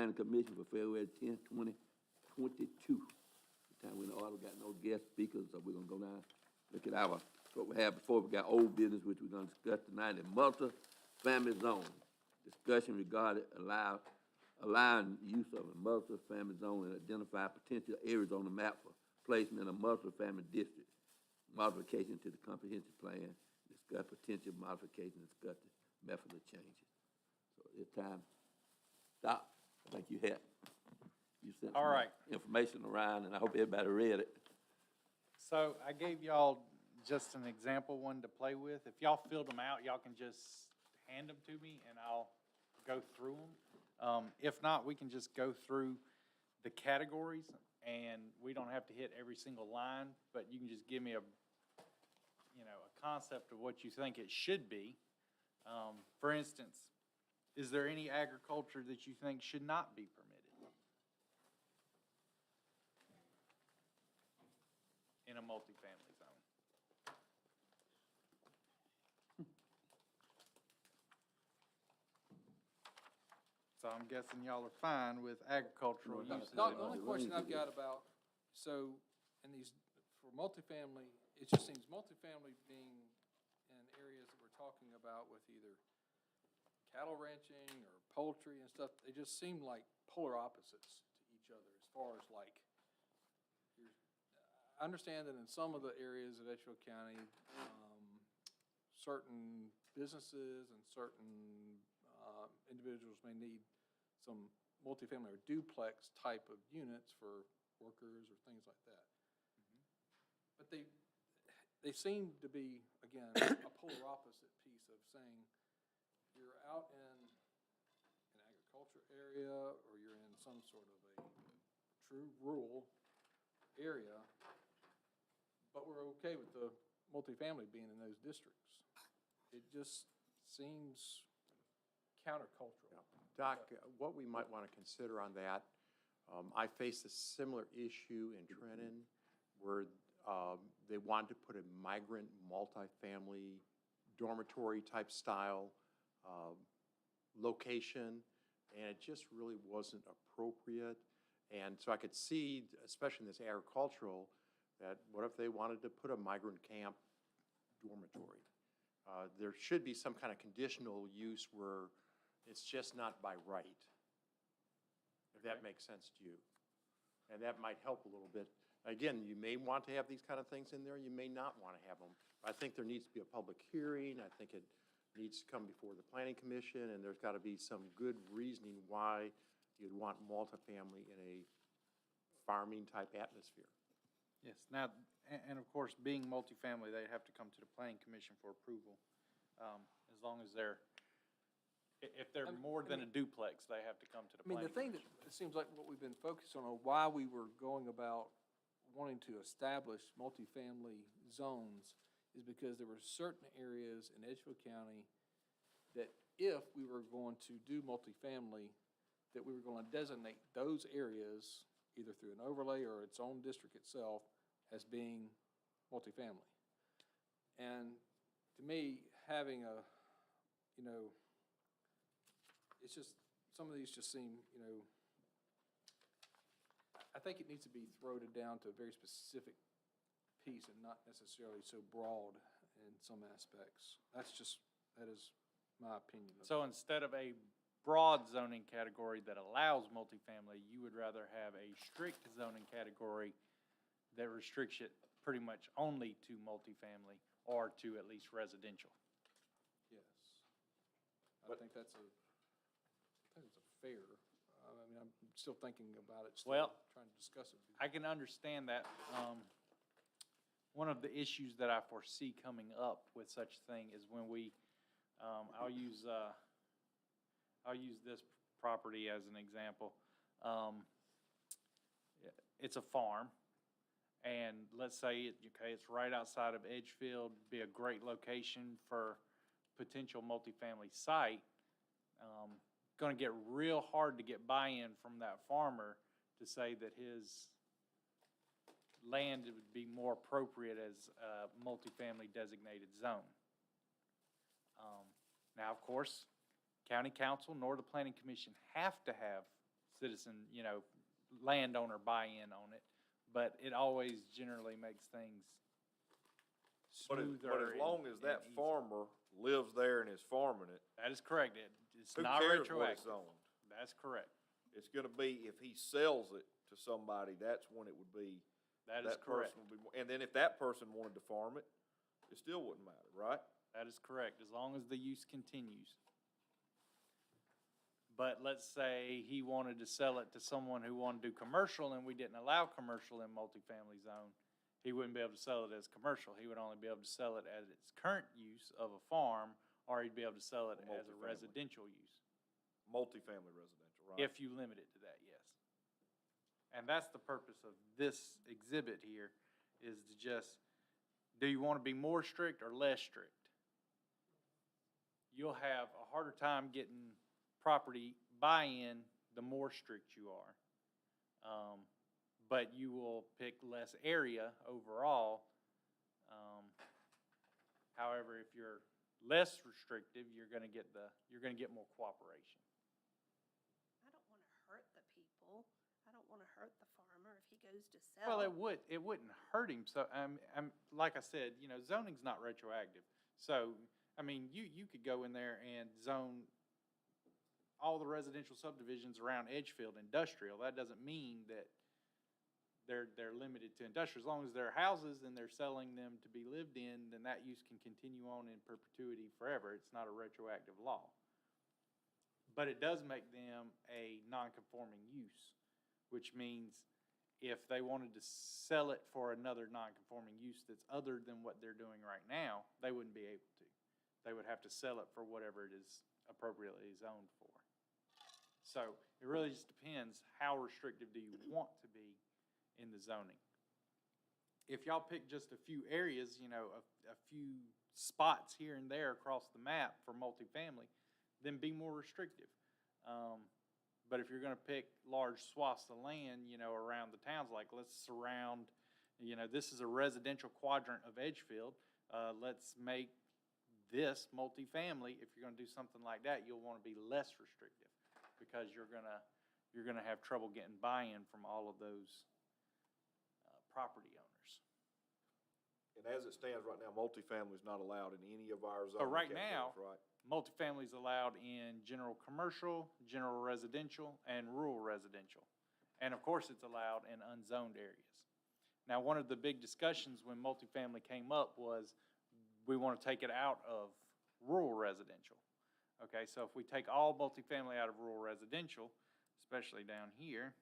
Planning Commission for February 10th, 2022. The time when the order got no guest speakers, so we're gonna go down, look at what we have before. We got old business, which we're gonna discuss tonight, in multi-family zone. Discussion regarding allowing use of a multi-family zone and identify potential areas on the map for placement in a multi-family district. Modification to the comprehensive plan, discuss potential modification, discuss the method of changes. So it's time, stop. I think you sent All some right. information around, and I hope everybody read it. So I gave y'all just an example one to play with. If y'all filled them out, y'all can just hand them to me and I'll go through them. If not, we can just go through the categories and we don't have to hit every single line, but you can just give me a concept of what you think it should be. For instance, is there any agriculture that you think should not be permitted in a multifamily zone? So I'm guessing y'all are fine with agricultural uses. The only question I've got about, so, in these, for multifamily, it just seems multifamily being in areas that we're talking about with either cattle ranching or poultry and stuff, they just seem like polar opposites to each other as far as like, I understand that in some of the areas of Edgefield County, certain businesses and certain individuals may need some multifamily or duplex type of units for workers or things like that. But they seem to be, again, a polar opposite piece of saying you're out in an agriculture area or you're in some sort of a true rural area, but we're okay with the multifamily being in those districts. It just seems countercultural. Doc, what we might want to consider on that, I faced a similar issue in Trenton where they wanted to put a migrant multifamily dormitory type style location, and it just really wasn't appropriate. And so I could see, especially in this agricultural, that what if they wanted to put a migrant camp dormitory? There should be some kind of conditional use where it's just not by right, if that makes sense to you. And that might help a little bit. Again, you may want to have these kind of things in there, you may not want to have them. I think there needs to be a public hearing, I think it needs to come before the Planning Commission, and there's got to be some good reasoning why you'd want multifamily in a farming type atmosphere. Yes, now, and of course, being multifamily, they have to come to the Planning Commission for approval. As long as if they're more than a duplex, they have to come to the Planning The thing Commission. that it seems like what we've been focused on, or why we were going about wanting to establish multifamily zones, is because there were certain areas in Edgefield County that if we were going to do multifamily, that we were going to designate those areas either through an overlay or its own district itself as being multifamily. And to me, having it's just, some of these just seem, I think it needs to be thrown down to a very specific piece and not necessarily so broad in some aspects. That is my opinion. So instead of a broad zoning category that allows multifamily, you would rather have a strict zoning category that restricts it pretty much only to multifamily or to at least residential. Yes. I think that's a fair, I'm still thinking about it, still Well, trying to discuss it. I can understand that. One of the issues that I foresee coming up with such thing is when we, I'll use this property as an example. It's a farm, and let's say it's right outside of Edgefield, be a great location for potential multifamily site. Going to get real hard to get buy-in from that farmer to say that his land would be more appropriate as a multifamily designated zone. Now, of course, County Council nor the Planning Commission have to have citizen, landowner buy-in on it, but it always generally makes things But smoother. as long as that and easier. farmer lives there and is farming it, That is correct. It's who not cares what it's retroactive. zoned? That's correct. It's gonna be, if he sells it to somebody, that's when it would be, That is that correct. person would be, and then if that person wanted to farm it, it still wouldn't matter, right? That is correct, as long as the use continues. But let's say he wanted to sell it to someone who wanted to do commercial and we didn't allow commercial in multifamily zone, he wouldn't be able to sell it as commercial. He would only be able to sell it as its current use of a farm, or he'd be able to sell it as a Multifamily. residential use. Multifamily residential, right? If you limit it to that, yes. And that's the purpose of this exhibit here, is to just, do you want to be more strict or less strict? You'll have a harder time getting property buy-in the more strict you are. But you will pick less area overall. However, if you're less restrictive, you're gonna get more cooperation. I don't want to hurt the people. I don't want to hurt the farmer if he goes to sell. Well, it wouldn't hurt him, so, like I said, zoning's not retroactive. So, you could go in there and zone all the residential subdivisions around Edgefield industrial. That doesn't mean that they're limited to industrial. As long as they're houses and they're selling them to be lived in, then that use can continue on in perpetuity forever. It's not a retroactive law. But it does make them a non-conforming use, which means if they wanted to sell it for another non-conforming use that's other than what they're doing right now, they wouldn't be able to. They would have to sell it for whatever it is appropriately zoned for. So it really just depends, how restrictive do you want to be in the zoning? If y'all pick just a few areas, a few spots here and there across the map for multifamily, then be more restrictive. But if you're gonna pick large swaths of land, around the towns, like let's surround, this is a residential quadrant of Edgefield, let's make this multifamily. If you're gonna do something like that, you'll wanna be less restrictive, because you're gonna have trouble getting buy-in from all of those property owners. And as it stands right now, multifamily is not allowed in any of our zoning So right categories, now, right? multifamily is allowed in general commercial, general residential, and rural residential. And of course, it's allowed in unzoned areas. Now, one of the big discussions when multifamily came up was we want to take it out of rural residential. Okay, so if we take all multifamily out of rural residential, especially down here,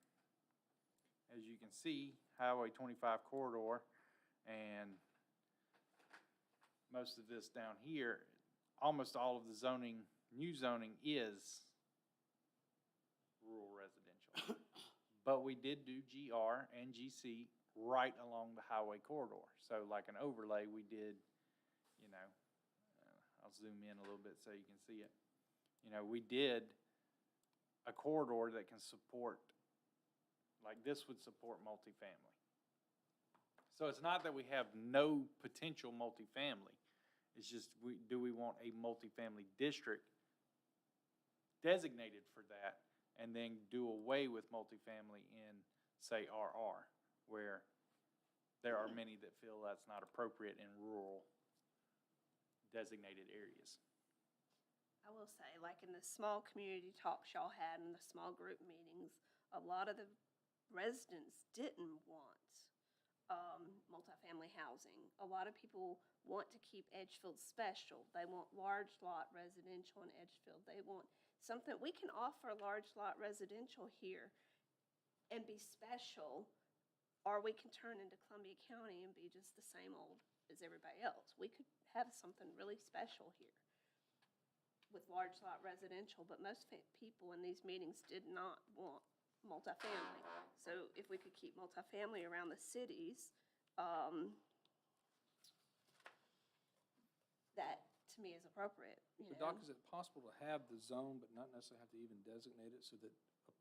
as you can see, Highway 25 corridor, and most of this down here, almost all of the zoning, new zoning is rural residential. But we did do GR and GC right along the highway corridor. So like an overlay, we did, I'll zoom in a little bit so you can see it. We did a corridor that can support, like this would support multifamily. So it's not that we have no potential multifamily. It's just, do we want a multifamily district designated for that, and then do away with multifamily in, say, RR, where there are many that feel that's not appropriate in rural designated areas. I will say, like in the small community talks y'all had in the small group meetings, a lot of the residents didn't want multifamily housing. A lot of people want to keep Edgefield special. They want large lot residential in Edgefield. They want something, we can offer large lot residential here and be special, or we can turn into Columbia County and be just the same old as everybody else. We could have something really special here with large lot residential, but most people in these meetings did not want multifamily. So if we could keep multifamily around the cities, that to me is appropriate, So Doc, is it possible to have the zone but not necessarily have to even designate it, so that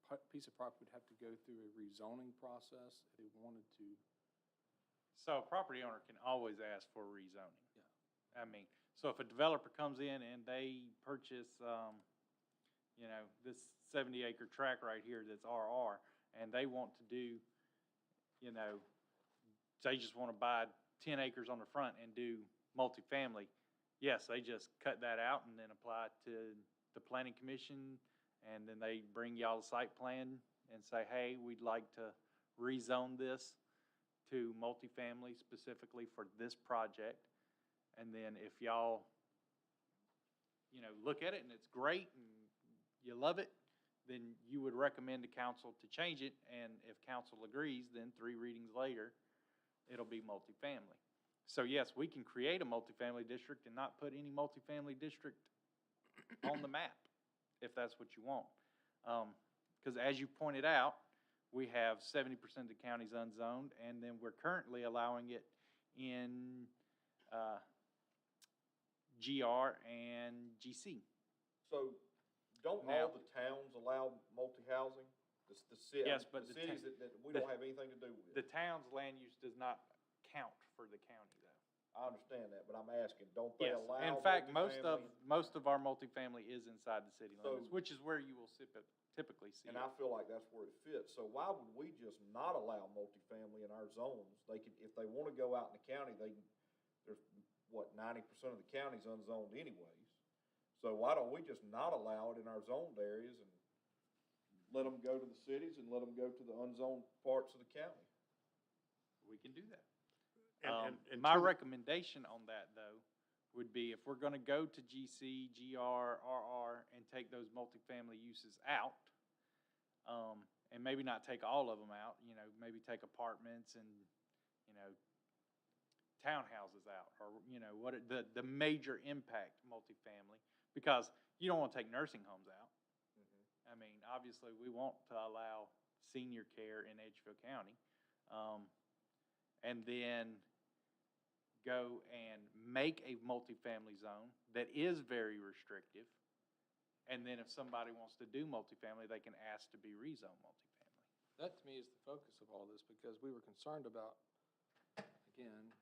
a piece of property would have to go through a rezoning process if they wanted to? So a property owner can always ask for rezoning. Yeah. So if a developer comes in and they purchase, you know, this 70-acre tract right here that's RR, and they want to do, you know, they just want to buy 10 acres on the front and do multifamily, yes, they just cut that out and then apply it to the planning commission, and then they bring y'all a site plan and say, hey, we'd like to rezone this to multifamily specifically for this project. And then if y'all, you know, look at it and it's great and you love it, then you would recommend to council to change it. And if council agrees, then 3 readings later, it'll be multifamily. So yes, we can create a multifamily district and not put any multifamily district on the map, if that's what you want. Because as you pointed out, we have 70% of the counties unzoned, and then we're currently allowing it in GR and GC. So don't Now- all the towns allow multi-housing? The city, Yes, but the the cities that we don't have anything to do with? The town's land use does not count for the county, though. I understand that, but I'm asking, don't they Yes, allow in fact, most multifamily? of our multifamily is inside the city limits, So- which is where you will typically see And it. I feel like that's where it fits. So why would we just not allow multifamily in our zones? They can, if they want to go out in the county, they can, there's, 90% of the county's unzoned anyways. So why don't we just not allow it in our zoned areas and let them go to the cities and let them go to the unzoned parts of the county? We can do that. And My to- recommendation on that, though, would be if we're gonna go to GC, GR, RR, and take those multifamily uses out, and maybe not take all of them out, you know, maybe take apartments and, you know, townhouses out, or, you know, the major impact multifamily, because you don't wanna take nursing homes out. I mean, obviously, we want to allow senior care in Edgefield County. And then go and make a multifamily zone that is very restrictive. And then if somebody wants to do multifamily, they can ask to be rezoned multifamily. That, to me, is the focus of all this, because we were concerned about, again,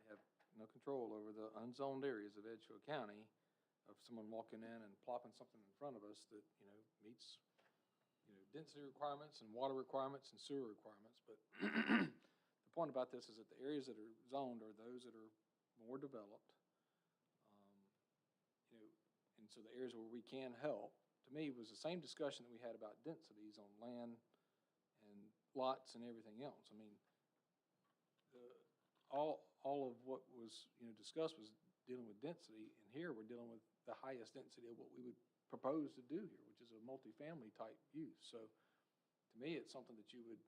we have no control over the unzoned areas of Edgefield County, of someone walking in and plopping something in front of us that, you know, meets, you know, density requirements and water requirements and sewer requirements. But the point about this is that the areas that are zoned are those that are more developed. You know, and so the areas where we can help, to me, was the same discussion that we had about densities on land and lots and everything else. I mean, all of what was, you know, discussed was dealing with density, and here we're dealing with the highest density of what we would propose to do here, which is a multifamily type use. So to me, it's something that you would,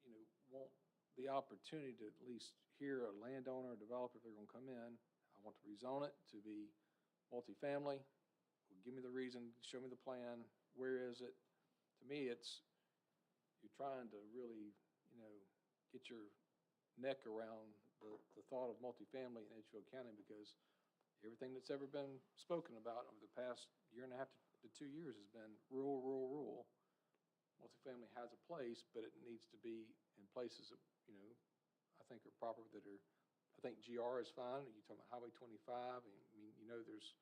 you know, want the opportunity to at least hear a landowner or developer, if they're gonna come in, I want to rezone it to be multifamily. Well, give me the reason, show me the plan, where is it? To me, it's, you're trying to really, you know, get your neck around the thought of multifamily in Edgefield County, because everything that's ever been spoken about over the past year and a half to 2 years has been rural, rural, rural. Multifamily has a place, but it needs to be in places that, you know, I think are proper, that are, I think GR is fine. You're talking about Highway 25, and I mean, you know, there's,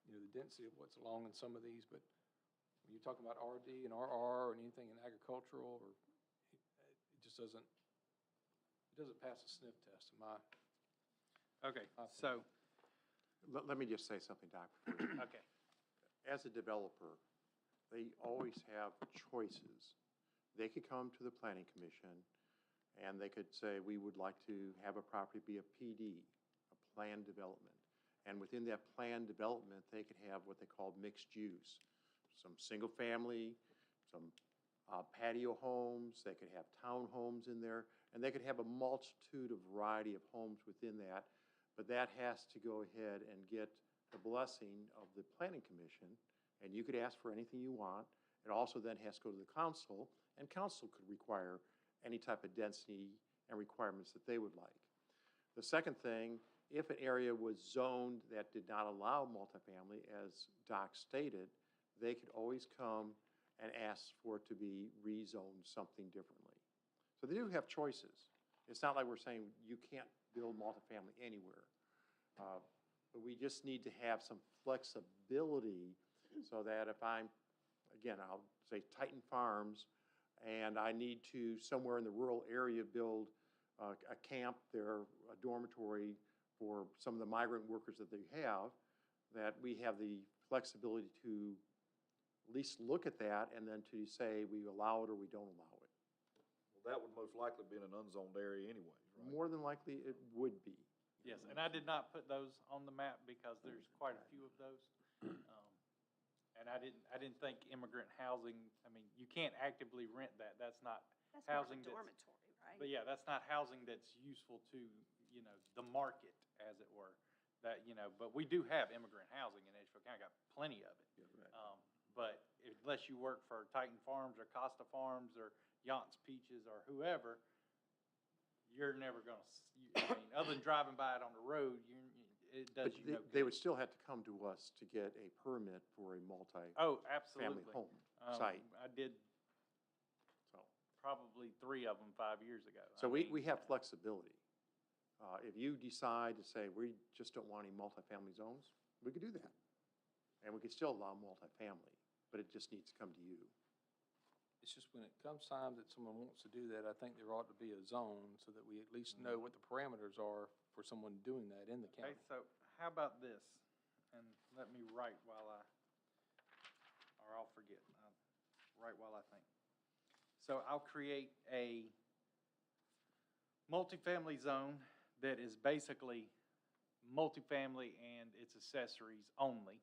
you know, the density of what's along in some of these, but when you're talking about RD and RR and anything in agricultural, or, it just doesn't, it doesn't pass a sniff test in my. Okay, so, Let me just say something, Doc. before you- okay. As a developer, they always have choices. They could come to the planning commission and they could say, we would like to have a property be a PD, a planned development. And within that planned development, they could have what they call mixed use. Some single family, some patio homes, they could have townhomes in there, and they could have a multitude of variety of homes within that. But that has to go ahead and get the blessing of the planning commission, and you could ask for anything you want. It also then has to go to the council, and council could require any type of density and requirements that they would like. The second thing, if an area was zoned that did not allow multifamily, as Doc stated, they could always come and ask for it to be rezoned something differently. So they do have choices. It's not like we're saying you can't build multifamily anywhere. But we just need to have some flexibility So that if I'm, again, I'll say Titan Farms, and I need to, somewhere in the rural area, build a camp there, a dormitory for some of the migrant workers that they have, that we have the flexibility to at least look at that and then to say we allow it or we don't allow it. Well, that would most likely be in an unzoned area anyways, right? More than likely, it would be. Yes, and I did not put those on the map because there's quite a few of those. And I didn't think immigrant housing, I mean, you can't actively rent that. That's not That's more of a housing that's. dormitory, right? But yeah, that's not housing that's useful to, the market, as it were. That, but we do have immigrant housing in Edgefield County, got plenty of it. Yeah, right. But unless you work for Titan Farms or Costa Farms or Yance Peaches or whoever, you're never gonna, other than driving by it on the road, it does But you no they good. would still have to come to us to get a permit for a multi-family Oh, absolutely. home Um, site. I did So, probably 3 of them 5 years ago. so I we mean, have flexibility. If you decide to say, we just don't want any multifamily zones, we could do that. And we could still allow multifamily, but it just needs to come to you. It's just when it comes time that someone wants to do that, I think there ought to be a zone so that we at least know what the parameters are for someone doing that in the Okay, county. so how about this? And let me write while or I'll forget. I'll write while I think. So I'll create a multifamily zone that is basically multifamily and its accessories only.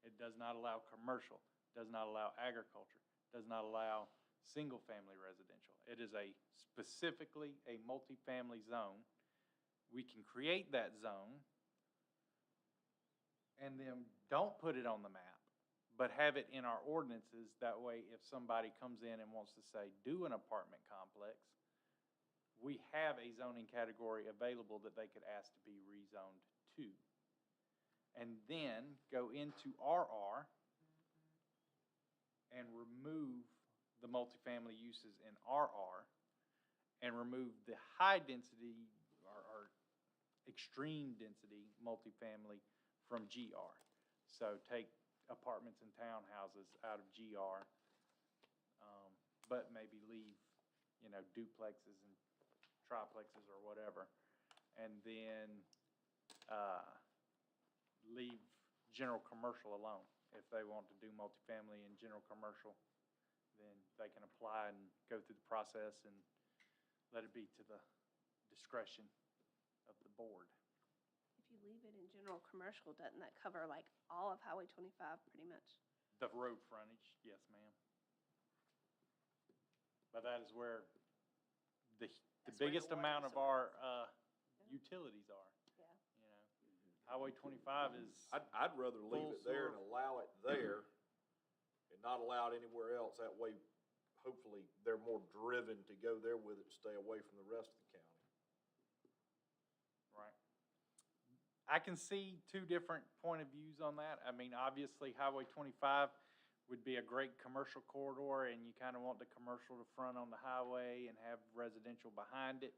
It does not allow commercial, does not allow agriculture, does not allow single-family residential. It is specifically a multifamily zone. We can create that zone and then don't put it on the map, but have it in our ordinances. That way, if somebody comes in and wants to say, do an apartment complex, we have a zoning category available that they could ask to be rezoned to. And then go into RR and remove the multifamily uses in RR and remove the high density or extreme density multifamily from GR. So take apartments and townhouses out of GR, but maybe leave, duplexes and triplexes or whatever. And then leave general commercial alone. If they want to do multifamily and general commercial, then they can apply and go through the process and let it be to the discretion of the board. If you leave it in general commercial, doesn't that cover like all of Highway 25 pretty much? The road frontage, yes, ma'am. But that is where the That's where biggest your water amount of source- our utilities are. Yeah. Highway 25 is, I'd rather leave Full it there and sewer. allow it there and not allow it anywhere else. That way, hopefully, they're more driven to go there with it, stay away from the rest of the county. right. I can see 2 different point of views on that. I mean, obviously, Highway 25 would be a great commercial corridor, and you kind of want the commercial to front on the highway and have residential behind it.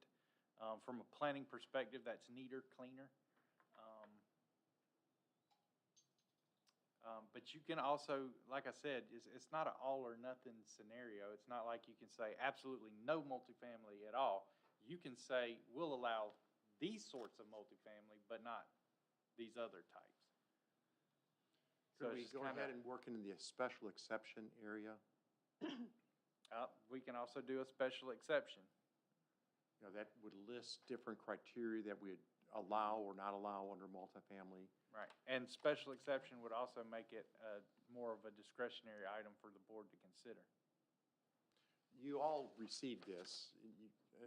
From a planning perspective, that's neater, cleaner. But you can also, like I said, it's not an all or nothing scenario. It's not like you can say absolutely no multifamily at all. You can say, we'll allow these sorts of multifamily, but not these other types. So Could we it's go kinda- ahead and work into the special exception area? We can also do a special exception. That would list different criteria that we'd allow or not allow under multifamily. Right, and special exception would also make it more of a discretionary item for the board to consider. You all received this.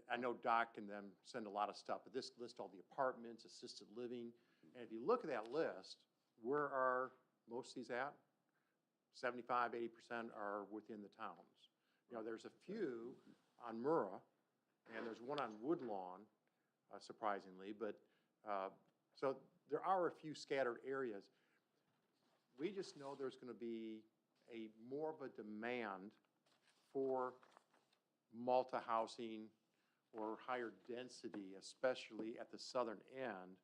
I know Doc and them send a lot of stuff, but this lists all the apartments, assisted living. And if you look at that list, where are most of these at? 75, 80% are within the towns. There's a few on Murrah, and there's one on Woodlawn, surprisingly, but, so there are a few scattered areas. We just know there's going to be more of a demand for multi-housing or higher density, especially at the southern end.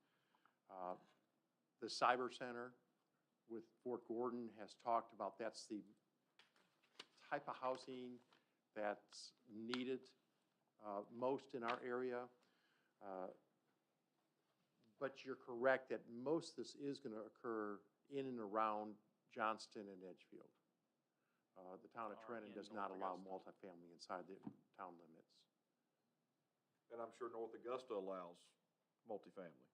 The Cyber Center, with Fort Gordon has talked about that's the type of housing that's needed most in our area. But you're correct that most of this is going to occur in and around Johnston and Edgefield. The town of Or Trenton in does not North allow Augusta. multifamily inside the town limits. And I'm sure North Augusta allows multifamily.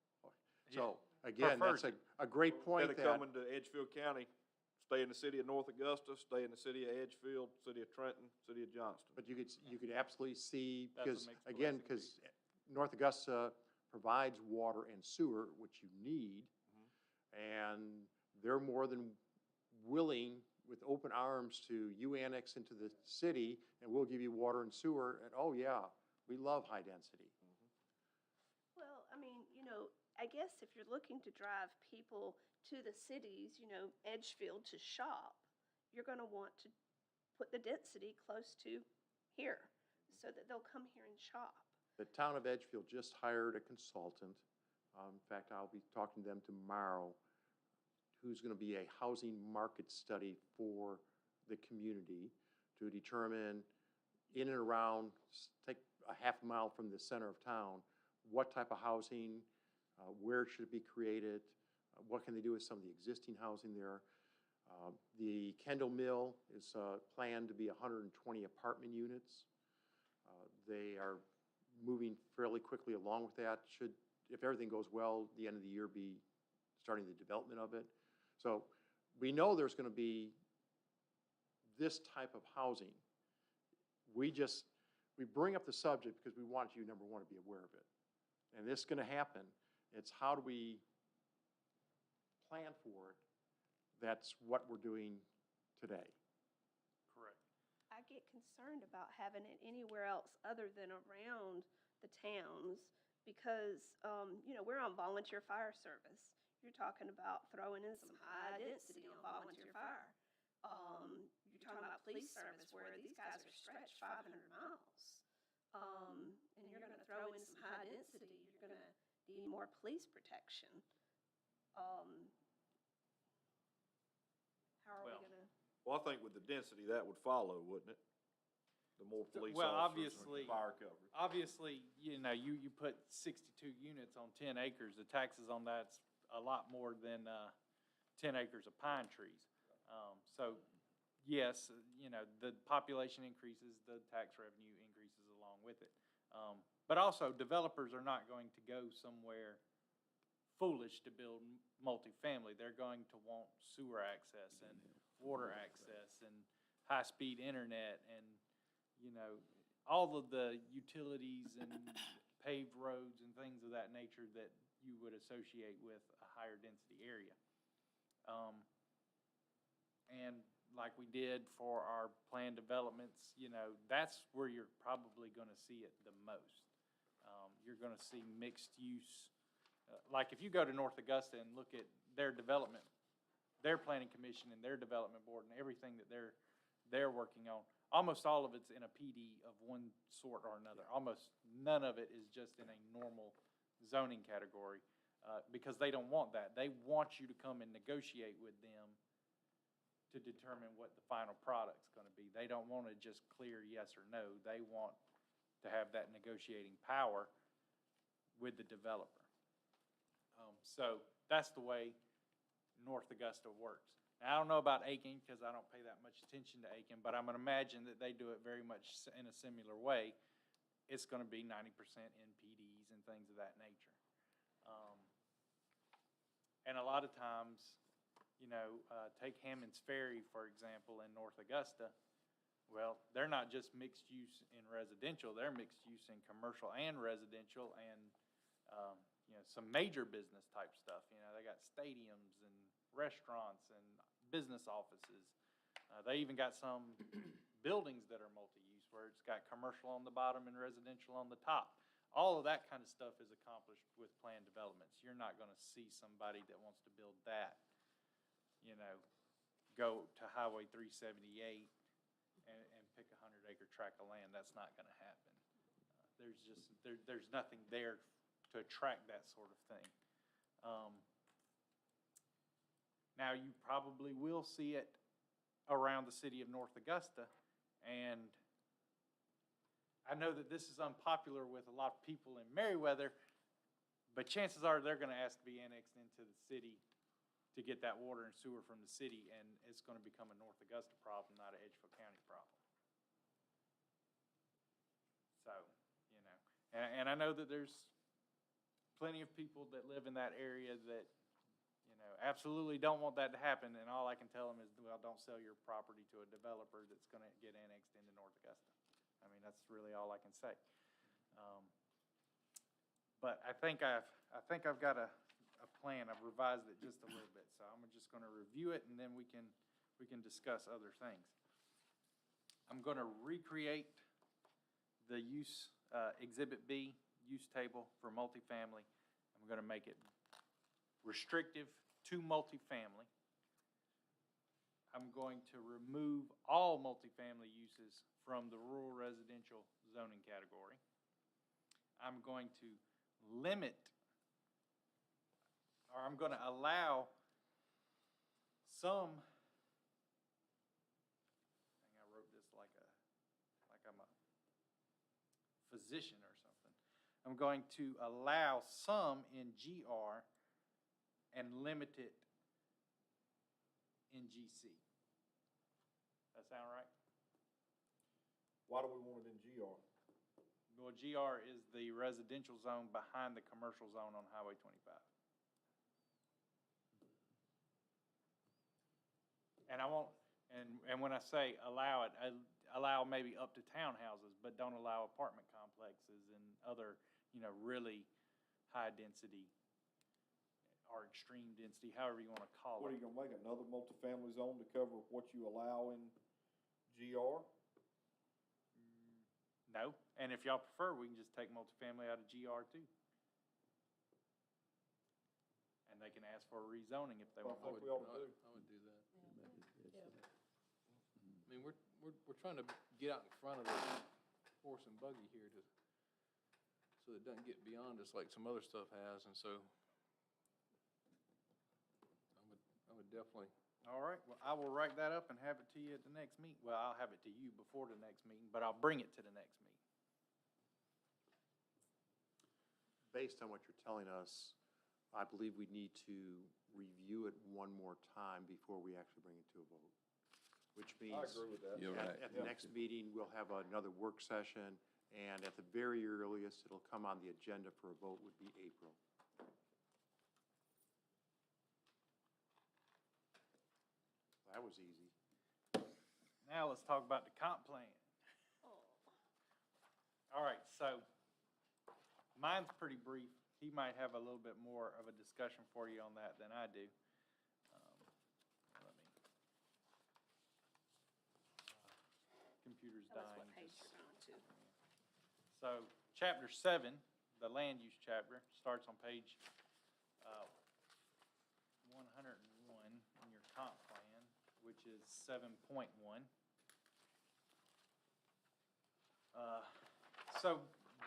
So, again, that's Prefers a great point Instead that, of coming to Edgefield County, stay in the city of North Augusta, stay in the city of Edgefield, city of Trenton, city of Johnston. but you could absolutely see, That's a because, mixed again, blessing, because North Augusta provides water and sewer, which you need, and they're more than willing, with open arms, to you annex into the city, and we'll give you water and sewer, and, oh, yeah, we love high density. Well, I mean, I guess if you're looking to drive people to the cities, Edgefield to shop, you're gonna want to put the density close to here, so that they'll come here and shop. The town of Edgefield just hired a consultant. In fact, I'll be talking to them tomorrow, who's going to be a housing market study for the community to determine in and around, take a half a mile from the center of town, what type of housing, where should it be created, what can they do with some of the existing housing there. The Kendall Mill is planned to be 120 apartment units. They are moving fairly quickly along with that. Should, if everything goes well, the end of the year be starting the development of it. So we know there's going to be this type of housing. We bring up the subject because we want you, number one, to be aware of it. And this is going to happen. It's how do we plan for it? That's what we're doing today. Correct. I get concerned about having it anywhere else other than around the towns because, we're on volunteer fire service. You're talking about throwing in some high density on volunteer fire. You're talking about police service where these guys are stretched 500 miles. And you're gonna throw in some high density, you're gonna need more police protection. How are we Well, gonna? Well, I think with the density, that would follow, wouldn't it? The more police Well, officers obviously- and fire coverage. Obviously, you put 62 units on 10 acres, the taxes on that's a lot more than 10 acres of pine trees. So, yes, the population increases, the tax revenue increases along with it. But also, developers are not going to go somewhere foolish to build multifamily. They're going to want sewer access and water access and high-speed internet and, all of the utilities and paved roads and things of that nature that you would associate with a higher density area. And like we did for our planned developments, that's where you're probably gonna see it the most. You're gonna see mixed use. Like if you go to North Augusta and look at their development, their planning commission and their development board and everything that they're working on, almost all of it's in a PD of one sort or another. Almost none of it is just in a normal zoning category, because they don't want that. They want you to come and negotiate with them to determine what the final product's gonna be. They don't wanna just clear yes or no. They want to have that negotiating power with the developer. So that's the way North Augusta works. Now, I don't know about Aiken, because I don't pay that much attention to Aiken, but I'm gonna imagine that they do it very much in a similar way. It's gonna be 90% NPDs and things of that nature. And a lot of times, take Hammond's Ferry, for example, in North Augusta. Well, they're not just mixed use in residential, they're mixed use in commercial and residential and, some major business type stuff. They got stadiums and restaurants and business offices. They even got some buildings that are multi-use where it's got commercial on the bottom and residential on the top. All of that kind of stuff is accomplished with planned developments. You're not gonna see somebody that wants to build that, go to Highway 378 and pick a 100-acre tract of land. That's not gonna happen. There's nothing there to attract that sort of thing. Now, you probably will see it around the city of North Augusta, and I know that this is unpopular with a lot of people in Meriwether, but chances are they're gonna ask to be annexed into the city to get that water and sewer from the city, and it's gonna become a North Augusta problem, not an Edgefield County problem. So, you know, and I know that there's plenty of people that live in that area that, you know, absolutely don't want that to happen, and all I can tell them is, well, don't sell your property to a developer that's gonna get annexed into North Augusta. I mean, that's really all I can say. But I think I've got a plan. I've revised it just a little bit, so I'm just gonna review it, and then we can discuss other things. I'm gonna recreate the use, Exhibit B, use table for multifamily. I'm gonna make it restrictive to multifamily. I'm going to remove all multifamily uses from the rural residential zoning category. I'm going to limit, or I'm going to allow some, I wrote this like I'm a physician or something. I'm going to allow some in GR and limit it in GC. That sound right? Why do we want it in GR? Well, GR is the residential zone behind the commercial zone on Highway 25. And I won't, and when I say allow it, I allow maybe up to townhouses, but don't allow apartment complexes and other, you know, really high density or extreme density, however you want to call What are it. you gonna make, another multifamily zone to cover what you allow in GR? No, and if y'all prefer, we can just take multifamily out of GR too. And they can ask for a rezoning if they Well, want. I think we ought to do. I would do that. I mean, we're trying to get out in front of the horse and buggy here so it doesn't get beyond us like some other stuff has, and so I would definitely. All right, well, I will write that up and have it to you at the next meeting. Well, I'll have it to you before the next meeting, but I'll bring it to the next meeting. Based on what you're telling us, I believe we need to review it one more time before we actually bring it to a vote. Which means. I agree with that. You're right. At the next meeting, we'll have another work session, and at the very earliest, it'll come on the agenda for a vote would be April. That was easy. Now let's talk about the comp plan. All right, so mine's pretty brief. He might have a little bit more of a discussion for you on that than I do. Computer's Tell us dying. what page you're on to. So, chapter 7, the land use chapter, starts on page 101 in your comp plan, which is 7.1. So,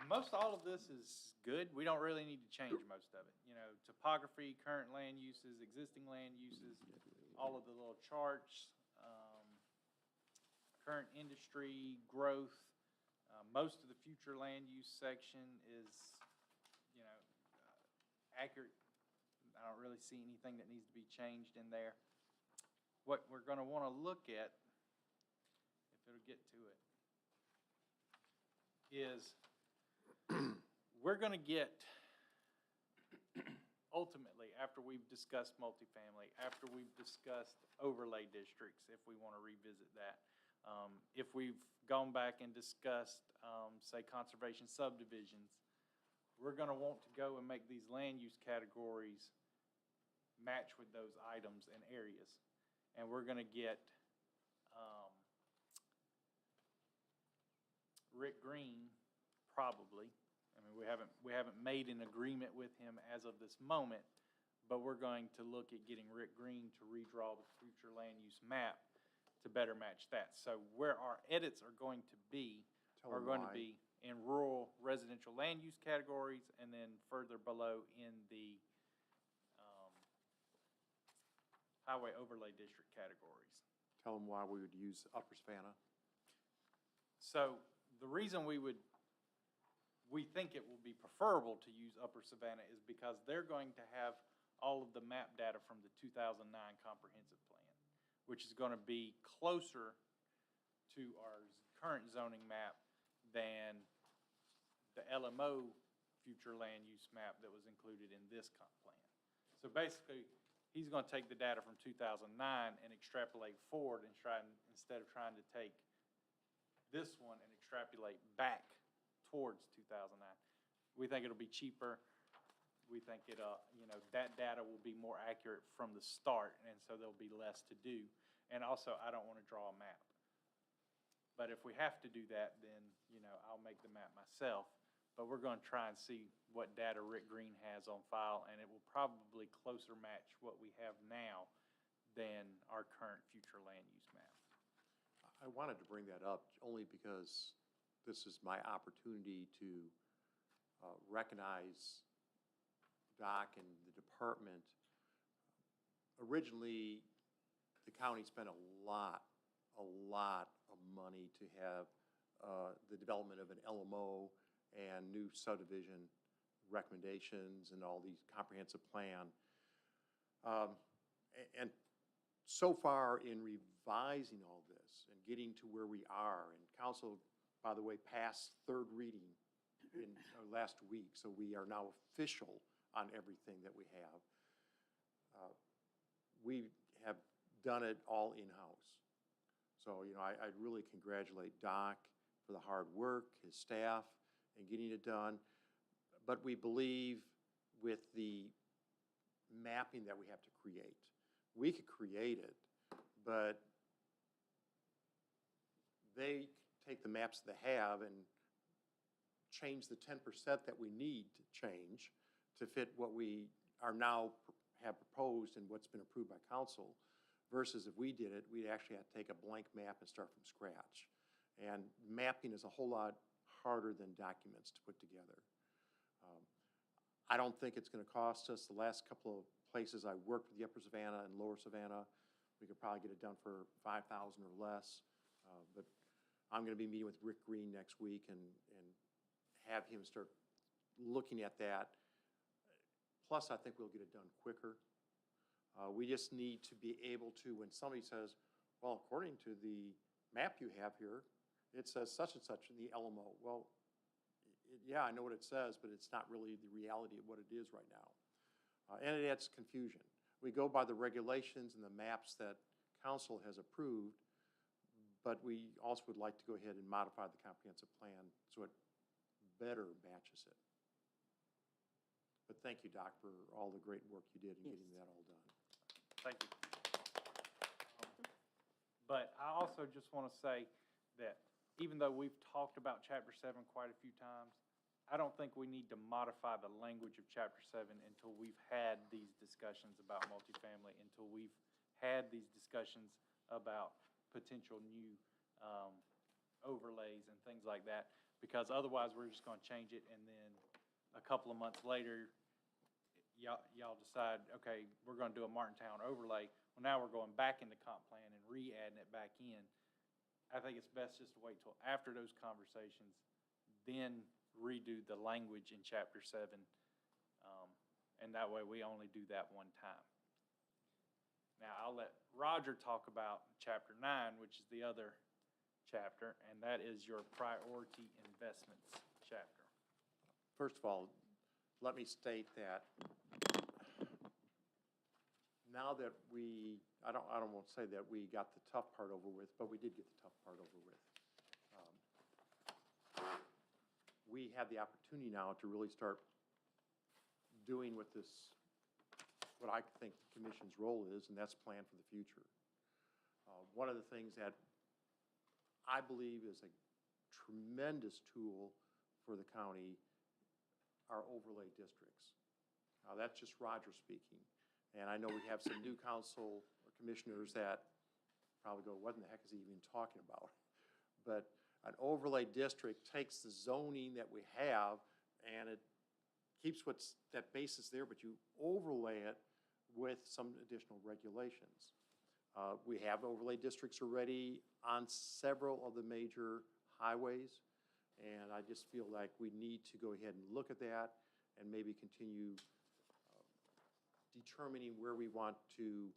most all of this is good. We don't really need to change most of it. You know, topography, current land uses, existing land uses, all of the little charts, current industry growth. Most of the future land use section is, you know, accurate. I don't really see anything that needs to be changed in there. What we're going to want to look at, if it'll get to it, is we're going to get, ultimately, after we've discussed multifamily, after we've discussed overlay districts, if we want to revisit that, if we've gone back and discussed, say, conservation subdivisions, we're going to want to go and make these land use categories match with those items and areas. And we're going to get Rick Green, probably. I mean, we haven't made an agreement with him as of this moment, but we're going to look at getting Rick Green to redraw the future land use map to better match that. So where our edits are going to be Tell are them going to why. be in rural residential land use categories, and then further below in the highway overlay district categories. Tell them why we would use Upper Savannah. So the reason we think it will be preferable to use Upper Savannah is because they're going to have all of the map data from the 2009 comprehensive plan, which is going to be closer to our current zoning map than the LMO future land use map that was included in this comp plan. So basically, he's going to take the data from 2009 and extrapolate forward instead of trying to take this one and extrapolate back towards 2009. We think it'll be cheaper. We think that data will be more accurate from the start, and so there'll be less to do. And also, I don't want to draw a map. But if we have to do that, then, I'll make the map myself. But we're going to try and see what data Rick Green has on file, and it will probably closer match what we have now than our current future land use map. I wanted to bring that up only because this is my opportunity to recognize Doc and the department. Originally, the county spent a lot of money to have the development of an LMO and new subdivision recommendations and all these comprehensive plan. And so far in revising all this and getting to where we are, and council, by the way, passed third reading in last week, so we are now official on everything that we have. We have done it all in-house. So, I really congratulate Doc for the hard work, his staff, and getting it done. But we believe with the mapping that we have to create, we could create it, but they take the maps they have and change the 10% that we need to change to fit what we are now have proposed and what's been approved by council, versus if we did it, we'd actually have to take a blank map and start from scratch. And mapping is a whole lot harder than documents to put together. I don't think it's going to cost us. The last couple of places I worked with the Upper Savannah and Lower Savannah, we could probably get it done for $5,000 or less. But I'm going to be meeting with Rick Green next week and have him start looking at that. Plus, I think we'll get it done quicker. We just need to be able to, when somebody says, well, according to the map you have here, it says such and such in the LMO. Well, yeah, I know what it says, but it's not really the reality of what it is right now. And it adds confusion. We go by the regulations and the maps that council has approved, but we also would like to go ahead and modify the comprehensive plan so it better matches it. But thank you, Doc, for all the great work you did in getting that all done. Thank you. But I also just want to say that even though we've talked about Chapter 7 quite a few times, I don't think we need to modify the language of Chapter 7 until we've had these discussions about multifamily, until we've had these discussions about potential new overlays and things like that, because otherwise we're just going to change it, and then a couple of months later, y'all decide, okay, we're going to do a Martintown overlay. Well, now we're going back into comp plan and re-adding it back in. I think it's best just to wait till after those conversations, then redo the language in Chapter 7, and that way we only do that one time. Now, I'll let Roger talk about Chapter 9, which is the other chapter, and that is your priority investments chapter. First of all, let me state that now that I don't want to say that we got the tough part over with, but we did get the tough part over with. We have the opportunity now to really start doing what I think the commission's role is, and that's plan for the future. One of the things that I believe is a tremendous tool for the county are overlay districts. Now, that's just Roger speaking. And I know we have some new council or commissioners that probably go, what in the heck is he even talking about? But an overlay district takes the zoning that we have and it keeps that basis there, but you overlay it with some additional regulations. We have overlay districts already on several of the major highways, and I just feel like we need to go ahead and look at that and maybe continue determining where we want to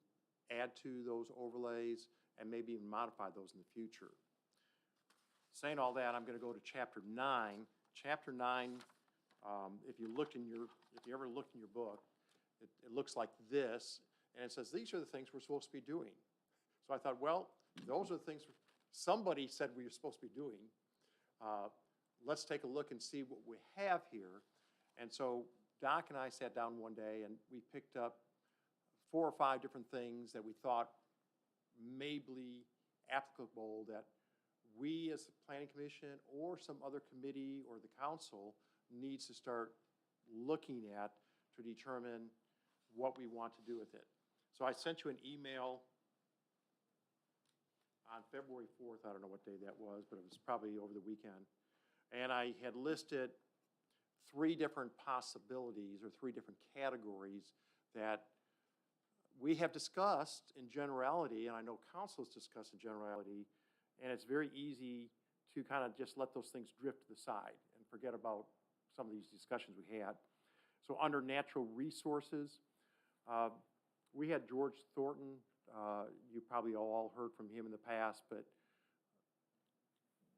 add to those overlays and maybe even modify those in the future. Saying all that, I'm going to go to Chapter 9. Chapter 9, if you ever looked in your book, it looks like this, and it says, these are the things we're supposed to be doing. So I thought, well, those are the things somebody said we were supposed to be doing. Let's take a look and see what we have here. And so Doc and I sat down one day and we picked up 4 or 5 different things that we thought may be applicable that we as the Planning Commission or some other committee or the council needs to start looking at to determine what we want to do with it. So I sent you an email on February 4th. I don't know what day that was, but it was probably over the weekend. And I had listed 3 different possibilities or 3 different categories that we have discussed in generality, and I know council has discussed in generality, and it's very easy to kind of just let those things drift to the side and forget about some of these discussions we had. So under natural resources, we had George Thornton. You probably all heard from him in the past, but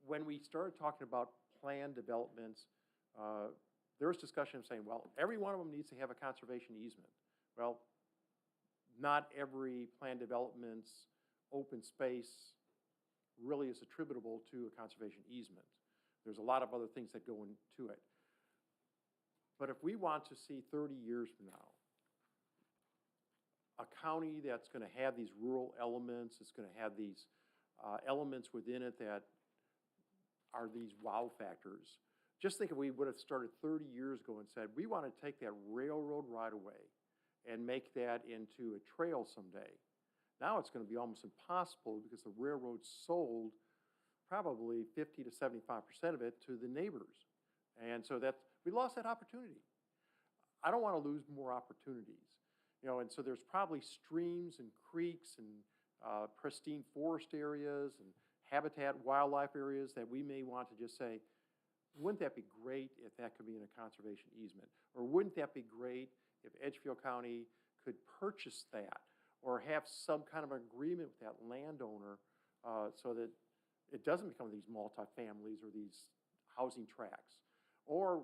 when we started talking about planned developments, there was discussion of saying, well, every one of them needs to have a conservation easement. Well, not every planned development's open space really is attributable to a conservation easement. There's a lot of other things that go into it. But if we want to see 30 years from now, a county that's going to have these rural elements, it's going to have these elements within it that are these wow factors. Just think if we would have started 30 years ago and said, we want to take that railroad right away and make that into a trail someday. Now it's going to be almost impossible because the railroad sold probably 50 to 75% of it to the neighbors. And so we lost that opportunity. I don't want to lose more opportunities. And so there's probably streams and creeks and pristine forest areas and habitat wildlife areas that we may want to just say, wouldn't that be great if that could be in a conservation easement? Or wouldn't that be great if Edgefield County could purchase that or have some kind of agreement with that landowner so that it doesn't become these multifamilies or these housing tracts? Or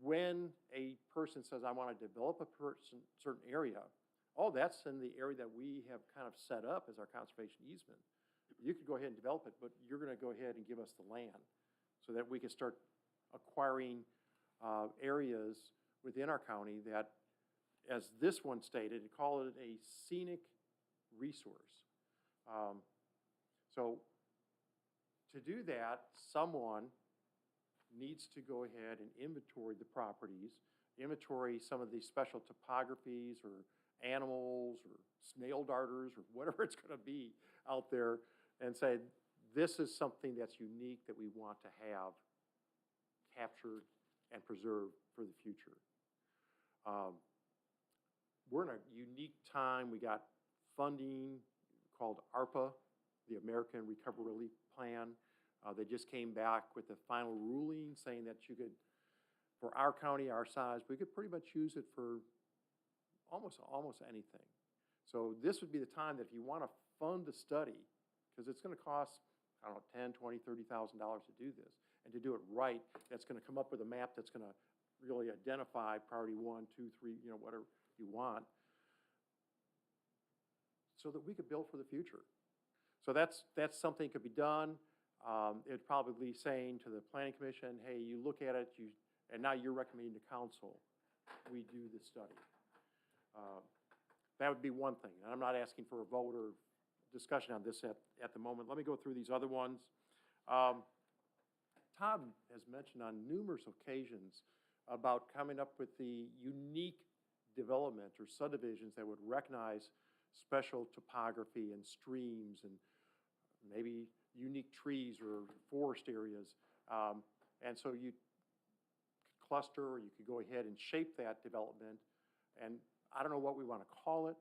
when a person says, I want to develop a certain area, oh, that's in the area that we have kind of set up as our conservation easement. You could go ahead and develop it, but you're going to go ahead and give us the land so that we can start acquiring areas within our county that, as this one stated, call it a scenic resource. So to do that, someone needs to go ahead and inventory the properties, inventory some of these special topographies or animals or snail darters or whatever it's going to be out there, and say, this is something that's unique that we want to have captured and preserved for the future. We're in a unique time. We got funding called ARPA, the American Recovery Relief Plan. They just came back with the final ruling saying that you could, for our county, our size, we could pretty much use it for almost anything. So this would be the time that if you want to fund a study, because it's going to cost, I don't know, $10,000, $20,000, $30,000 to do this, and to do it right, that's going to come up with a map that's going to really identify priority 1, 2, 3, whatever you want, so that we could build for the future. So that's something that could be done. It'd probably be saying to the Planning Commission, hey, you look at it, and now you're recommending to council, we do this study. That would be one thing. And I'm not asking for a vote or discussion on this at the moment. Let me go through these other ones. Todd has mentioned on numerous occasions about coming up with the unique development or subdivisions that would recognize special topography and streams and maybe unique trees or forest areas. And so you could cluster, or you could go ahead and shape that development. And I don't know what we want to call it.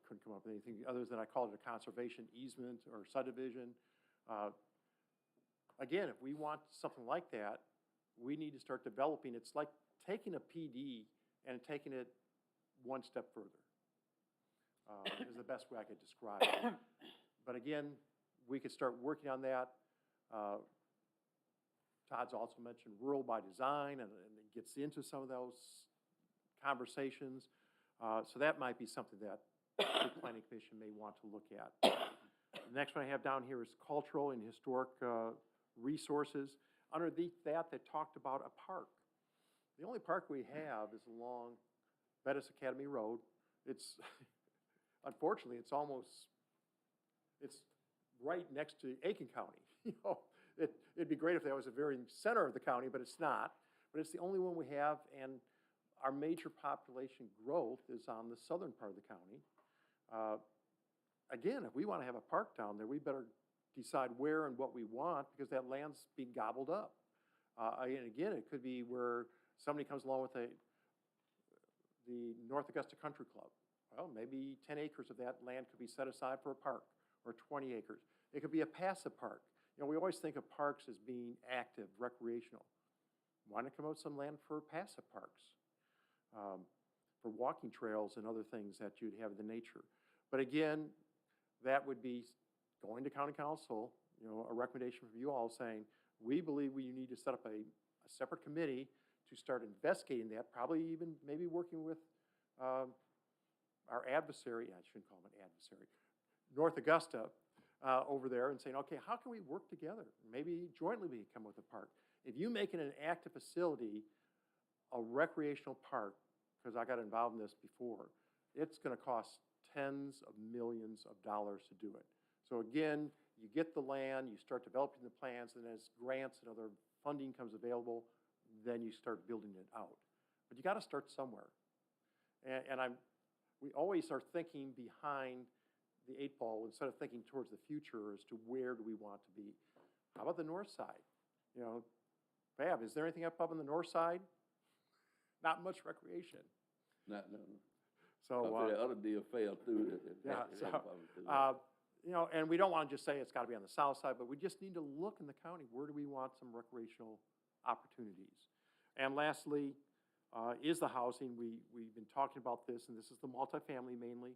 Couldn't come up with anything other than I called it a conservation easement or subdivision. Again, if we want something like that, we need to start developing. It's like taking a PD and taking it one step further, is the best way I could describe it. But again, we could start working on that. Todd's also mentioned rural by design, and it gets into some of those conversations. So that might be something that the Planning Commission may want to look at. The next one I have down here is cultural and historic resources. Underneath that, they talked about a park. The only park we have is along Bettis Academy Road. It's, unfortunately, it's right next to Aiken County. You know, it'd be great if that was the very center of the county, but it's not. But it's the only one we have, and our major population growth is on the southern part of the county. Again, if we want to have a park down there, we better decide where and what we want, because that land's being gobbled up. And again, it could be where somebody comes along with the North Augusta Country Club. Well, maybe 10 acres of that land could be set aside for a park, or 20 acres. It could be a passive park. You know, we always think of parks as being active, recreational. Why not come out with some land for passive parks? For walking trails and other things that you'd have in the nature. But again, that would be going to county council, you know, a recommendation from you all saying, we believe we need to set up a separate committee to start investigating that, probably even maybe working with our adversary, I shouldn't call him an adversary, North Augusta over there, and saying, okay, how can we work together? Maybe jointly we can come with a park. If you make it an active facility, a recreational park, because I got involved in this before, it's going to cost tens of millions of dollars to do it. So again, you get the land, you start developing the plans, and as grants and other funding comes available, then you start building it out. But you got to start somewhere. And we always are thinking behind the 8 ball instead of thinking towards the future as to where do we want to be. How about the north side? You know, Fab, is there anything up on the north side? Not much recreation. No. So the other deal fell through. you know, and we don't want to just say it's got to be on the south side, but we just need to look in the county. Where do we want some recreational opportunities? And lastly, is the housing. We've been talking about this, and this is the multifamily mainly.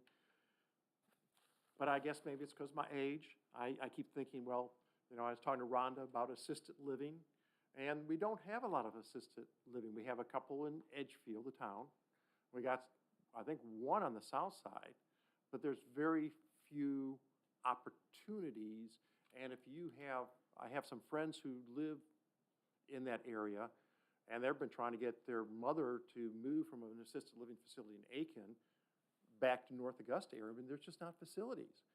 But I guess maybe it's because of my age. I keep thinking, well, you know, I was talking to Rhonda about assisted living, and we don't have a lot of assisted living. We have a couple in Edgefield, the town. We got, I think, one on the south side, but there's very few opportunities. And if you have, I have some friends who live in that area, and they've been trying to get their mother to move from an assisted living facility in Aiken back to North Augusta area, and there's just not facilities.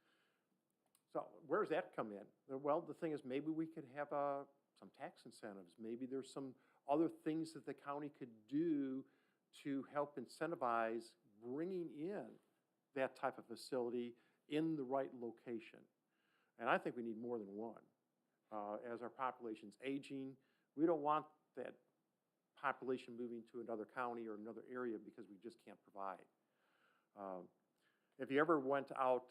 So where does that come in? Well, the thing is, maybe we could have some tax incentives. Maybe there's some other things that the county could do to help incentivize bringing in that type of facility in the right location. And I think we need more than one. As our population's aging, we don't want that population moving to another county or another area because we just can't provide. If you ever went out,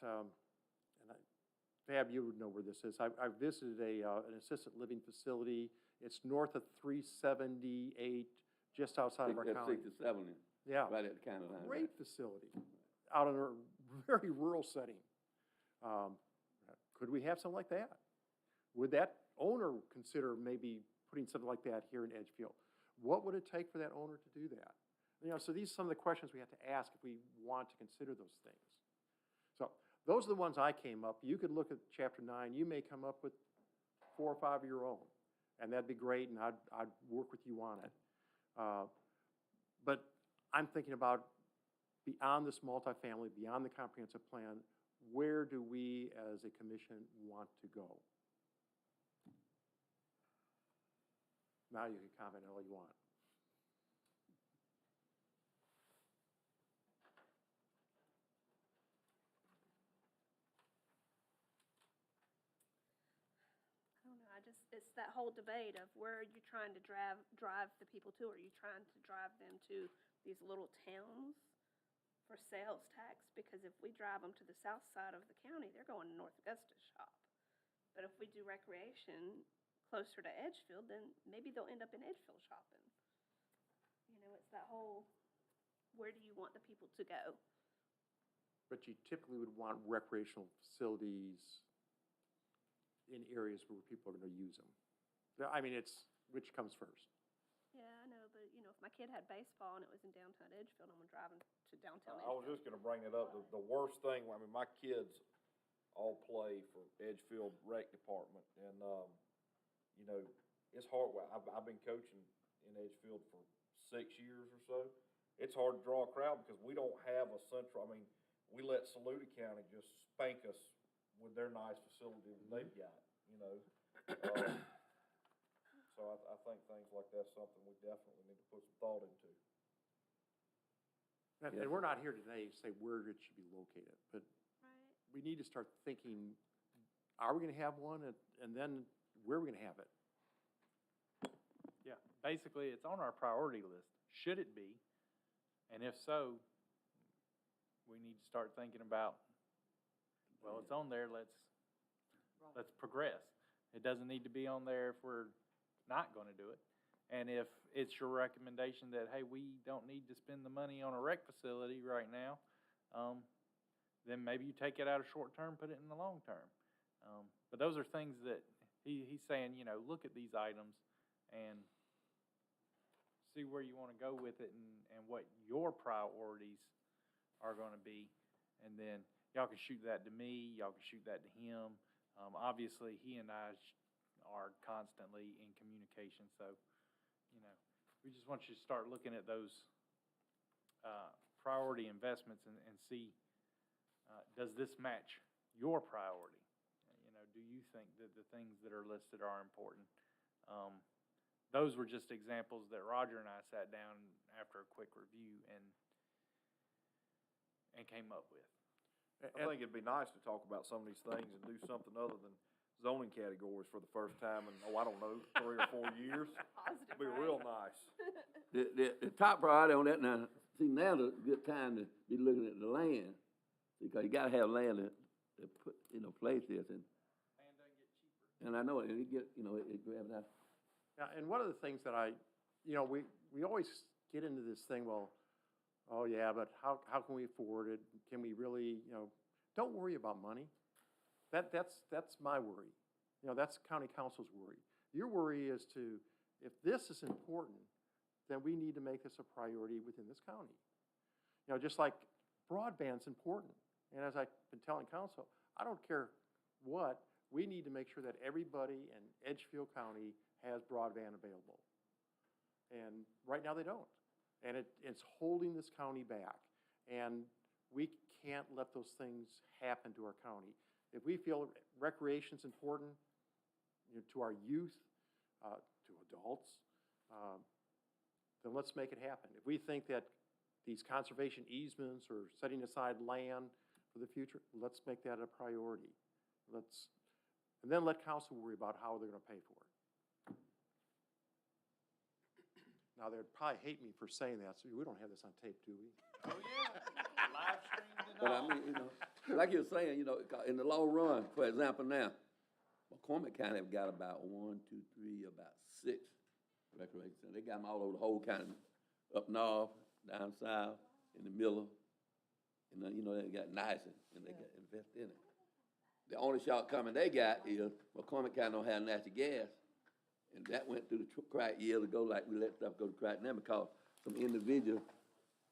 Fab, you would know where this is. I visited an assisted living facility. It's north of 378, just outside of our county. 67, Yeah, right at the county line. great facility, out in a very rural setting. Could we have something like that? Would that owner consider maybe putting something like that here in Edgefield? What would it take for that owner to do that? You know, so these are some of the questions we have to ask if we want to consider those things. So those are the ones I came up. You could look at Chapter 9. You may come up with 4 or 5 of your own, and that'd be great, and I'd work with you on it. But I'm thinking about beyond this multifamily, beyond the comprehensive plan, where do we as a commission want to go? Now you can comment all you want. I don't know, it's that whole debate of where are you trying to drive the people to? Are you trying to drive them to these little towns for sales tax, because if we drive them to the south side of the county, they're going to North Augusta to shop. But if we do recreation closer to Edgefield, then maybe they'll end up in Edgefield shopping. You know, it's that whole, where do you want the people to go? But you typically would want recreational facilities in areas where people are gonna use them. I mean, it's, which comes first? Yeah, I know, but you know, if my kid had baseball and it was in downtown Edgefield, I'm gonna drive him to downtown I was Edgefield. just gonna bring that up, the worst thing, I mean, my kids all play for Edgefield Rec Department, and, you know, it's hard, I've been coaching in Edgefield for 6 years or so. It's hard to draw a crowd because we don't have a central, I mean, we let Saluda County just spank us with their nice facility that they've got, you know? So I think things like that's something we definitely need to put some thought into. And we're not here today to say where it should be located, but Right. we need to start thinking, are we gonna have one, and then where are we gonna have it? Yeah, basically, it's on our priority list. Should it be? And if so, we need to start thinking about, well, it's on there, let's progress. It doesn't need to be on there if we're not gonna do it. And if it's your recommendation that, hey, we don't need to spend the money on a rec facility right now, then maybe you take it out of short term, put it in the long term. But those are things that he's saying, you know, look at these items and see where you wanna go with it and what your priorities are gonna be. And then y'all can shoot that to me, y'all can shoot that to him. Obviously, he and I are constantly in communication, so, you know, we just want you to start looking at those priority investments and see, does this match your priority? You know, do you think that the things that are listed are important? Those were just examples that Roger and I sat down after a quick review and came up with. I think it'd be nice to talk about some of these things and do something other than zoning categories for the first time in, I don't know, 3 or 4 years. Positive, It'd be right? real nice. The top priority on that now, see, now's a good time to be looking at the land, because you gotta have land to put, you know, place this, and Land doesn't get cheaper. and I know it, and it get, you know, it grabs out. Yeah, and one of the things that you know, we always get into this thing, well, oh yeah, but how can we afford it? Can we really, you know, don't worry about money. That's my worry. You know, that's county council's worry. Your worry is to, if this is important, then we need to make this a priority within this county. You know, just like broadband's important. And as I've been telling council, I don't care what, we need to make sure that everybody in Edgefield County has broadband available. And right now they don't. And it's holding this county back. And we can't let those things happen to our county. If we feel recreation's important, you know, to our youth, to adults, then let's make it happen. If we think that these conservation easements or setting aside land for the future, let's make that a priority. And then let council worry about how they're gonna pay for it. Now, they'd probably hate me for saying that, so we don't have this on tape, do we? Oh, yeah, live streamed and But I all. mean, you know, like you're saying, you know, in the long run, for example now, McCormick County have got about 6 recreation centers. They got them all over the whole county, up north, down south, in the middle. And then, you know, they got nice and they got invested in it. The only shortcoming they got is McCormick County don't have natural gas. And that went through the crack years ago, like we let stuff go to crack now, because some individuals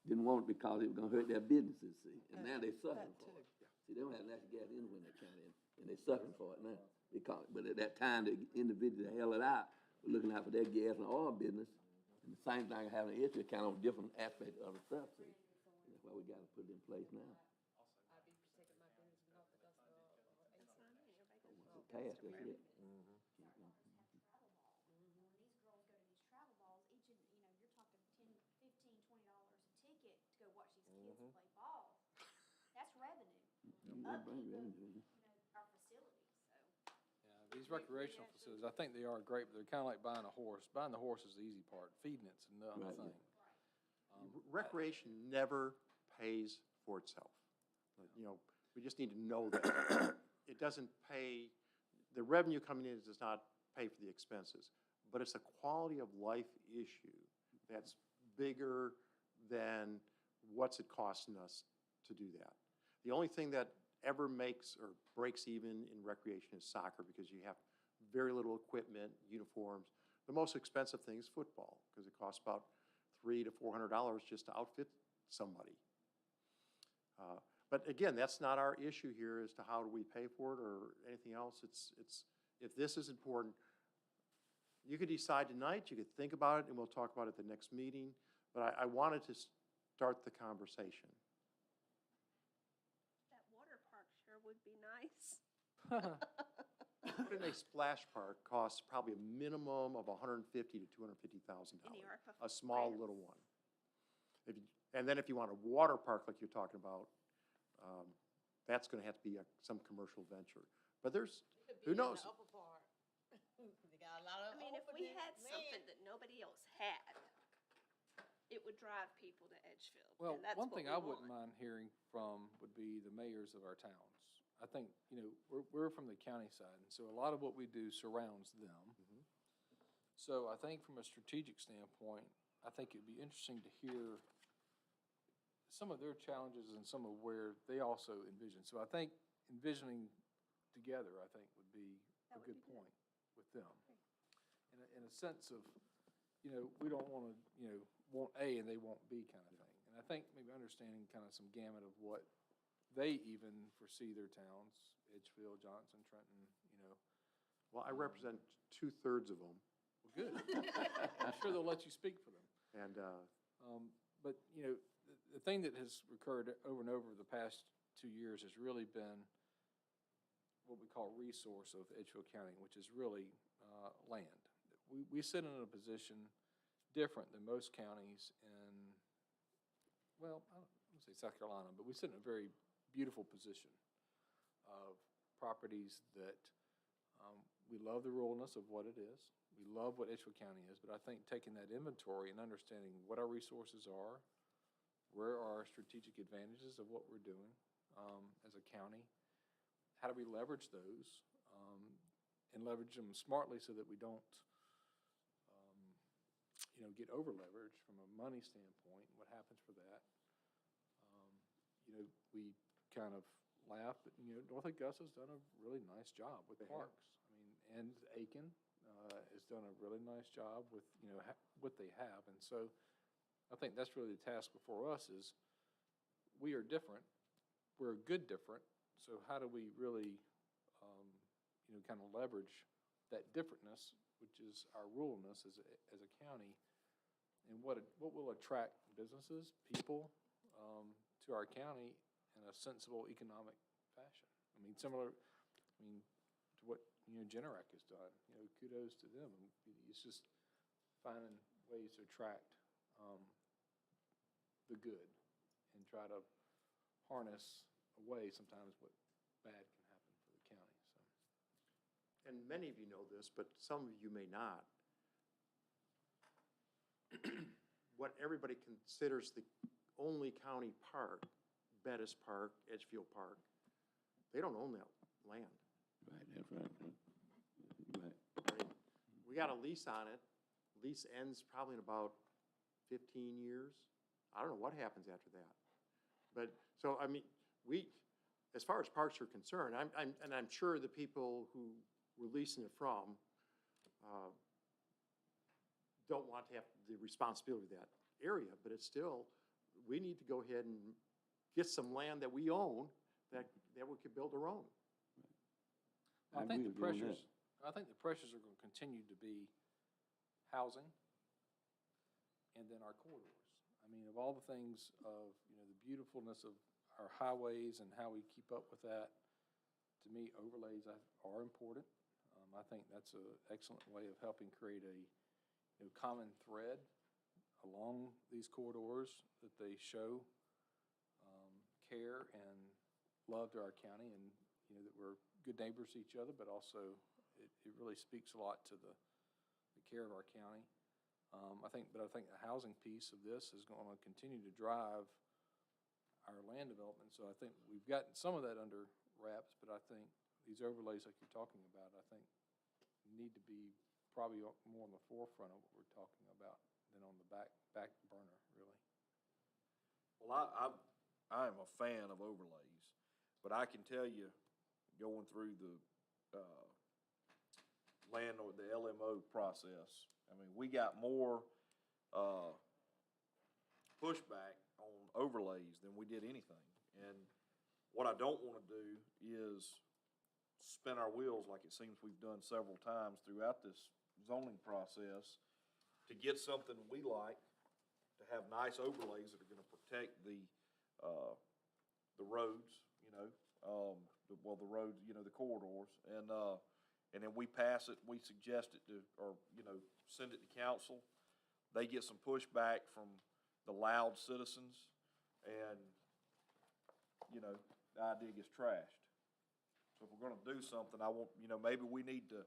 didn't want it because it was gonna hurt their businesses, see? And now they suffering for it. See, they don't have natural gas anywhere in that county, and they suffering for it now. But at that time, the individuals that held it out were looking out for their gas and oil business. And the same thing happening in Edgefield, kind of different aspects of the stuff, see? That's why we gotta put it in place now. Cash, that's it. These girls go to these travel balls, each, you're talking $10, $15, $20 a ticket to go watch these kids play ball. That's revenue. They bring revenue. Our facilities, so. Yeah, these recreational facilities, I think they are great, but they're kind of like buying a horse. Buying the horse is the easy part. Feeding it's another Right, thing. yeah. Recreation never pays for itself. You know, we just need to know that. It doesn't pay, the revenue coming in does not pay for the expenses, but it's a quality of life issue that's bigger than what's it costing us to do that. The only thing that ever makes or breaks even in recreation is soccer, because you have very little equipment, uniforms. The most expensive thing is football, because it costs about $300 to $400 just to outfit somebody. But again, that's not our issue here as to how do we pay for it or anything else. It's if this is important, you could decide tonight, you could think about it, and we'll talk about it at the next meeting. But I wanted to start the conversation. That water park sure would be nice. Putting a splash park costs probably a minimum of $150,000 to $250,000. Any ARPA A small grants? little one. And then if you want a water park like you're talking about, that's going to have to be some commercial venture. But there's, who knows? They got a lot of I mean, if we opening had something land. that nobody else had, it would drive people to Edgefield. Well, and that's one what thing we I wouldn't want. mind hearing from would be the mayors of our towns. I think, you know, we're from the county side, and so a lot of what we do surrounds them. So I think from a strategic standpoint, I think it'd be interesting to hear some of their challenges and some of where they also envision. So I think envisioning together, I think, would be a That would good be good. point with them. In a sense of, you know, we don't want to, you know, want A and they want B kind of thing. And I think maybe understanding kind of some gamut of what they even foresee their towns, Edgefield, Johnson, Trenton, you know. Well, I represent 2/3 of them. Well, good. I'm sure they'll let you speak for them. And But, you know, the thing that has recurred over and over the past 2 years has really been what we call resource of Edgefield County, which is really land. We sit in a position different than most counties in, well, I don't want to say South Carolina, but we sit in a very beautiful position of properties that we love the ruralness of what it is. We love what Edgefield County is, but I think taking that inventory and understanding what our resources are, where are our strategic advantages of what we're doing as a county, how do we leverage those and leverage them smartly so that we don't, you know, get over leveraged from a money standpoint. What happens for that? You know, we kind of laugh, but, you know, North Augusta's done a really nice job with They have. parks. I mean, and Aiken has done a really nice job with, you know, what they have. And so I think that's really the task before us is we are different. We're a good different. So how do we really, you know, kind of leverage that differentness, which is our ruralness as a county, and what will attract businesses, people to our county in a sensible economic fashion. I mean, similar, to what, you know, Generac has done. You know, kudos to them. It's just finding ways to attract the good and try to harness away sometimes what bad can happen for the county. So. and many of you know this, but some of you may not. What everybody considers the only county park, Bettis Park, Edgefield Park, they don't own that land. Right, that's right. Right. We got a lease on it. Lease ends probably in about 15 years. I don't know what happens after that. But, so, I mean, as far as parks are concerned, I'm sure the people who we're leasing it from don't want to have the responsibility of that area, but it's still, we need to go ahead and get some land that we own that we could build our own. I agree think with you on that. I think the pressures are going to continue to be housing and then our corridors. I mean, of all the things of, you know, the beautifulness of our highways and how we keep up with that, to me, overlays are important. I think that's an excellent way of helping create a, you know, common thread along these corridors that they show care and love to our county, and, you know, that we're good neighbors to each other, but also it really speaks a lot to the care of our county. I think the housing piece of this is gonna continue to drive our land development, so I think we've gotten some of that under wraps, but I think these overlays like you're talking about, I think need to be probably more on the forefront of what we're talking about than on the back burner, really. Well, I am a fan of overlays, but I can tell you, going through the, landlord, the LMO process, I mean, we got more, pushback on overlays than we did anything. And what I don't wanna do is spin our wheels like it seems we've done several times throughout this zoning process to get something we like, to have nice overlays that are gonna protect the roads, you know, the roads, you know, the corridors, and then we pass it, we suggest it to, or, you know, send it to council. They get some pushback from the loud citizens, and, you know, the idea gets trashed. So if we're gonna do something, I want, you know, maybe we need to,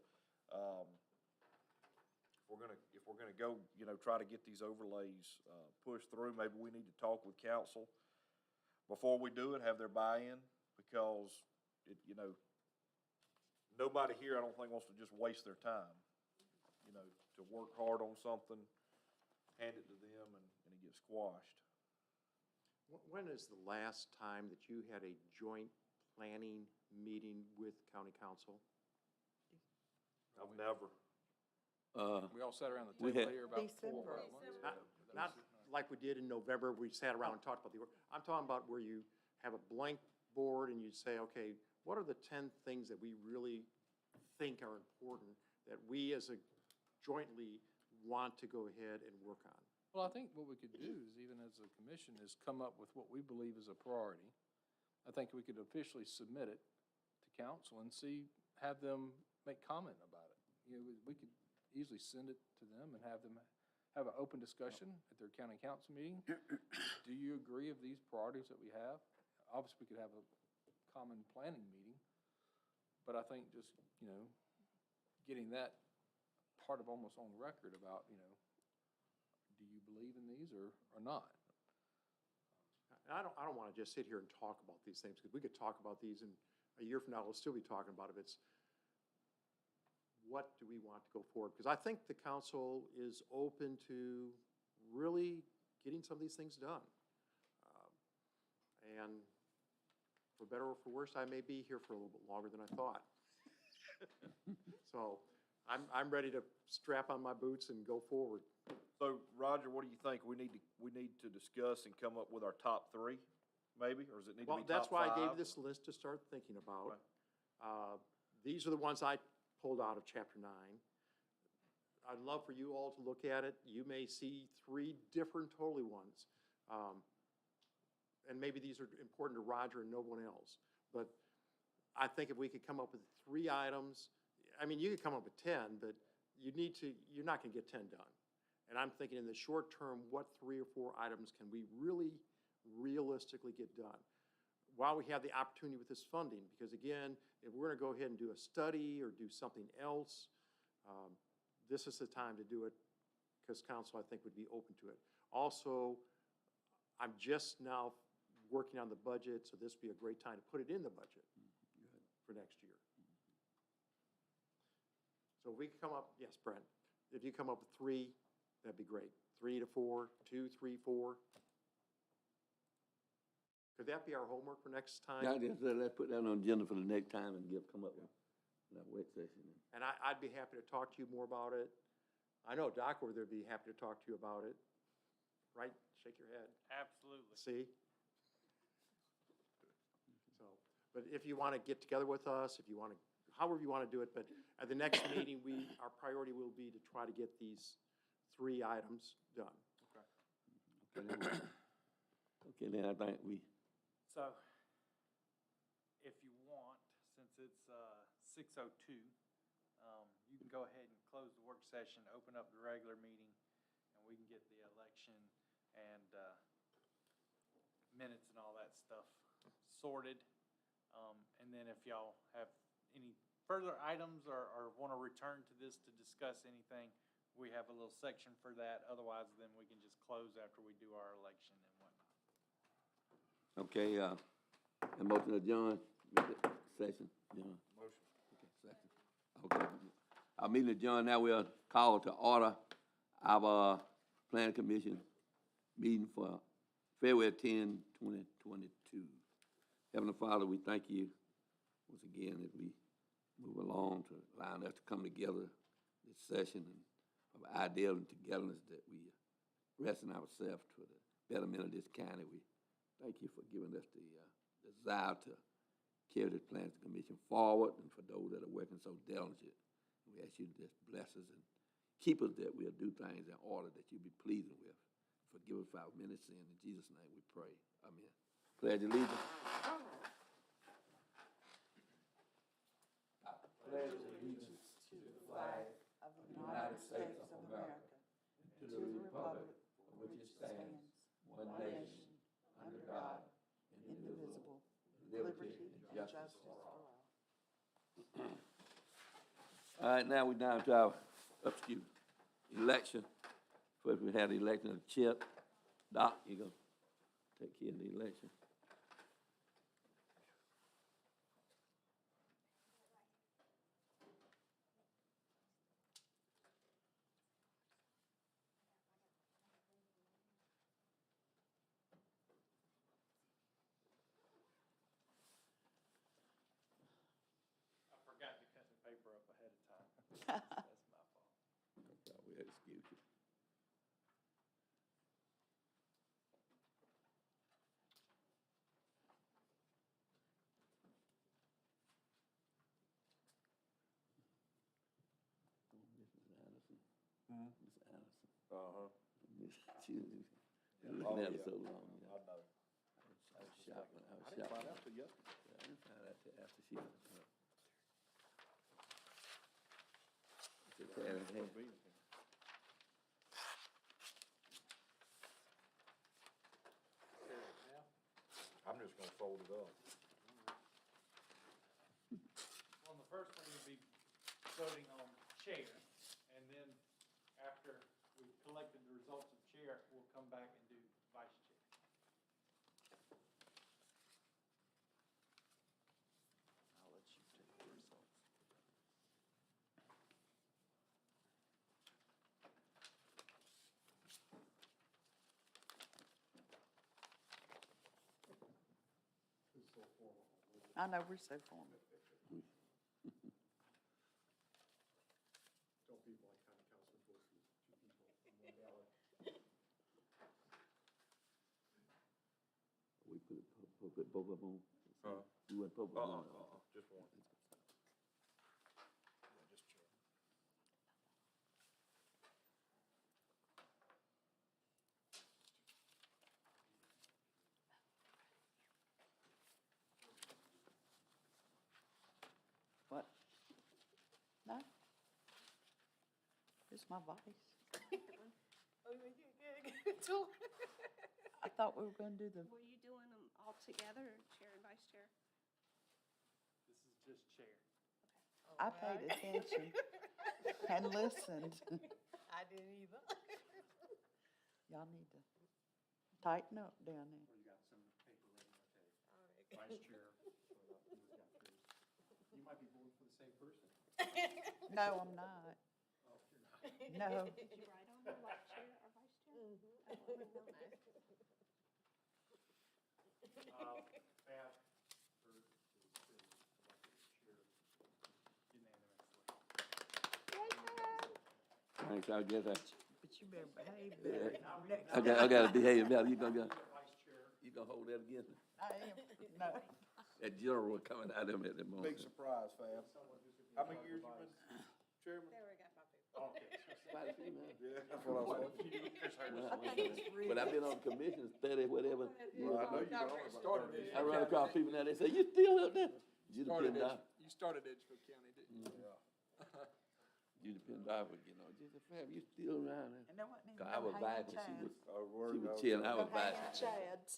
if we're gonna go, you know, try to get these overlays, pushed through, maybe we need to talk with council before we do it, have their buy-in, because it, you know, nobody here, I don't think, wants to just waste their time, you know, to work hard on something, hand it to them, and it gets squashed. When is the last time that you had a joint planning meeting with county council? I've never. We all sat around the We table had- here about 4 or December. 5 months ago. Not like we did in November, we sat around and talked about the, I'm talking about where you have a blank board and you say, okay, what are the 10 things that we really think are important that we as a jointly want to go ahead and work on? Well, I think what we could do is, even as a commission, is come up with what we believe is a priority. I think we could officially submit it to council and have them make comment about it. You know, we could easily send it to them and have them have an open discussion at their county council meeting. Do you agree of these priorities that we have? Obviously, we could have a common planning meeting, but I think just, you know, getting that part of almost on record about, you know, do you believe in these or not? And I don't want to just sit here and talk about these things, because we could talk about these and a year from now, we'll still be talking about it. It's what do we want to go forward? Because I think the council is open to really getting some of these things done. And for better or for worse, I may be here for a little bit longer than I thought. So I'm ready to strap on my boots and go forward. So, Roger, what do you think? We need to discuss and come up with our top 3, maybe, or does it need to be Well, top 5? that's why I gave you this list to start thinking about. These are the ones I pulled out of chapter 9. I'd love for you all to look at it. You may see 3 different totally ones. And maybe these are important to Roger and no one else. But I think if we could come up with 3 items, I mean, you could come up with 10, but you're not gonna get 10 done. And I'm thinking in the short term, what 3 or 4 items can we really realistically get done? While we have the opportunity with this funding, because again, if we're gonna go ahead and do a study or do something else, this is the time to do it, because council, I think, would be open to it. Also, I'm just now working on the budget, so this would be a great time to put it in the budget for next year. So if we could come up, yes, Brent, if you come up with 3, that'd be great. 3 to 4, 2, 3, 4. Could that be our homework for next time? Yeah, let's put that on the agenda for the next time and come up with that wet session. And I'd be happy to talk to you more about it. I know Doc over there would be happy to talk to you about it. Right? Shake your head. Absolutely. See? So, but if you want to get together with us, if you want to, however you want to do it, but at the next meeting, our priority will be to try to get these 3 items done. Okay, then I think So, if you want, since it's 6:02, you can go ahead and close the work session, open up the regular meeting, and we can get the election and minutes and all that stuff sorted. And then if y'all have any further items or want to return to this to discuss anything, we have a little section for that. Otherwise, then we can just close after we do our election and whatnot. Okay, a motion to adjourn, session, John. Motion. Okay, second. Okay, our meeting adjourned, now we'll call to order our planning commission meeting for February 10, 2022. Heavenly Father, we thank you once again that we move along to allowing us to come together this session and of ideal and togetherness that we rest in ourselves for the betterment of this county. We thank you for giving us the desire to carry this planning commission forward, and for those that are working so diligent, we ask you to just bless us and keep us that we'll do things in order that you be pleasing with. Forgive us for our many sins. In Jesus' name we pray. Amen. Pledge allegiance. Pledge allegiance to the flag Of of the United States of America, and to the republic for which it stands, one nation, under God, indivisible, with liberty and justice for all. All right, now we're down to our, election. First, we had the election of Chip. Doc, you gonna take care of the election? I forgot to cut the paper up ahead of time. That's my fault. Okay, we excuse you. Mrs. Allison. Miss Allison. Uh-huh. She was looking at her so long. I know. I was shocked. I was I didn't shocked. find out till yesterday. I didn't find out till after she was. Took care of her hair. I'm just gonna fold it up. Well, the first one you'll be voting on chair, and then after we've collected the results of chair, we'll come back and do vice chair. I'll let you take the results. I know, we're so formal. Tell people like county council voices, two people on one ballot. We put both of them on. You went both of them on. Just one. Yeah, just check. What? No? It's my voice. I thought we were gonna do the, Were you doing them all together, chair and vice chair? This is just chair. I paid attention and listened. I didn't either. Y'all need to tighten up down there. Well, you got some paper ready, okay. Vice chair. You might be voting for the same person. No, I'm not. Oh, you're not. No. Did you write on them, like chair or vice chair? Oh, I wouldn't know that. Beth, Bert is elected chair unanimously. Thanks, I guess But you better behave better next I gotta behave better. You gonna Vice chair. hold that against me? I am, no. That general coming out of him at the moment. Big surprise, Fab. How many years you been chairman? There we go, my people. Quite a few, man. Yeah, that's what I was saying. But I've been on commissions, 30, whatever. Well, I know you got only started it. I run across people now, they say, you still up there? You depend on, You started Edgefield County, didn't you? Yeah. you depend on, just a Fab, you still around there? And there wasn't even 'Cause I was no back hanging when she was, chads. she was chilling, I was No back. hanging chads.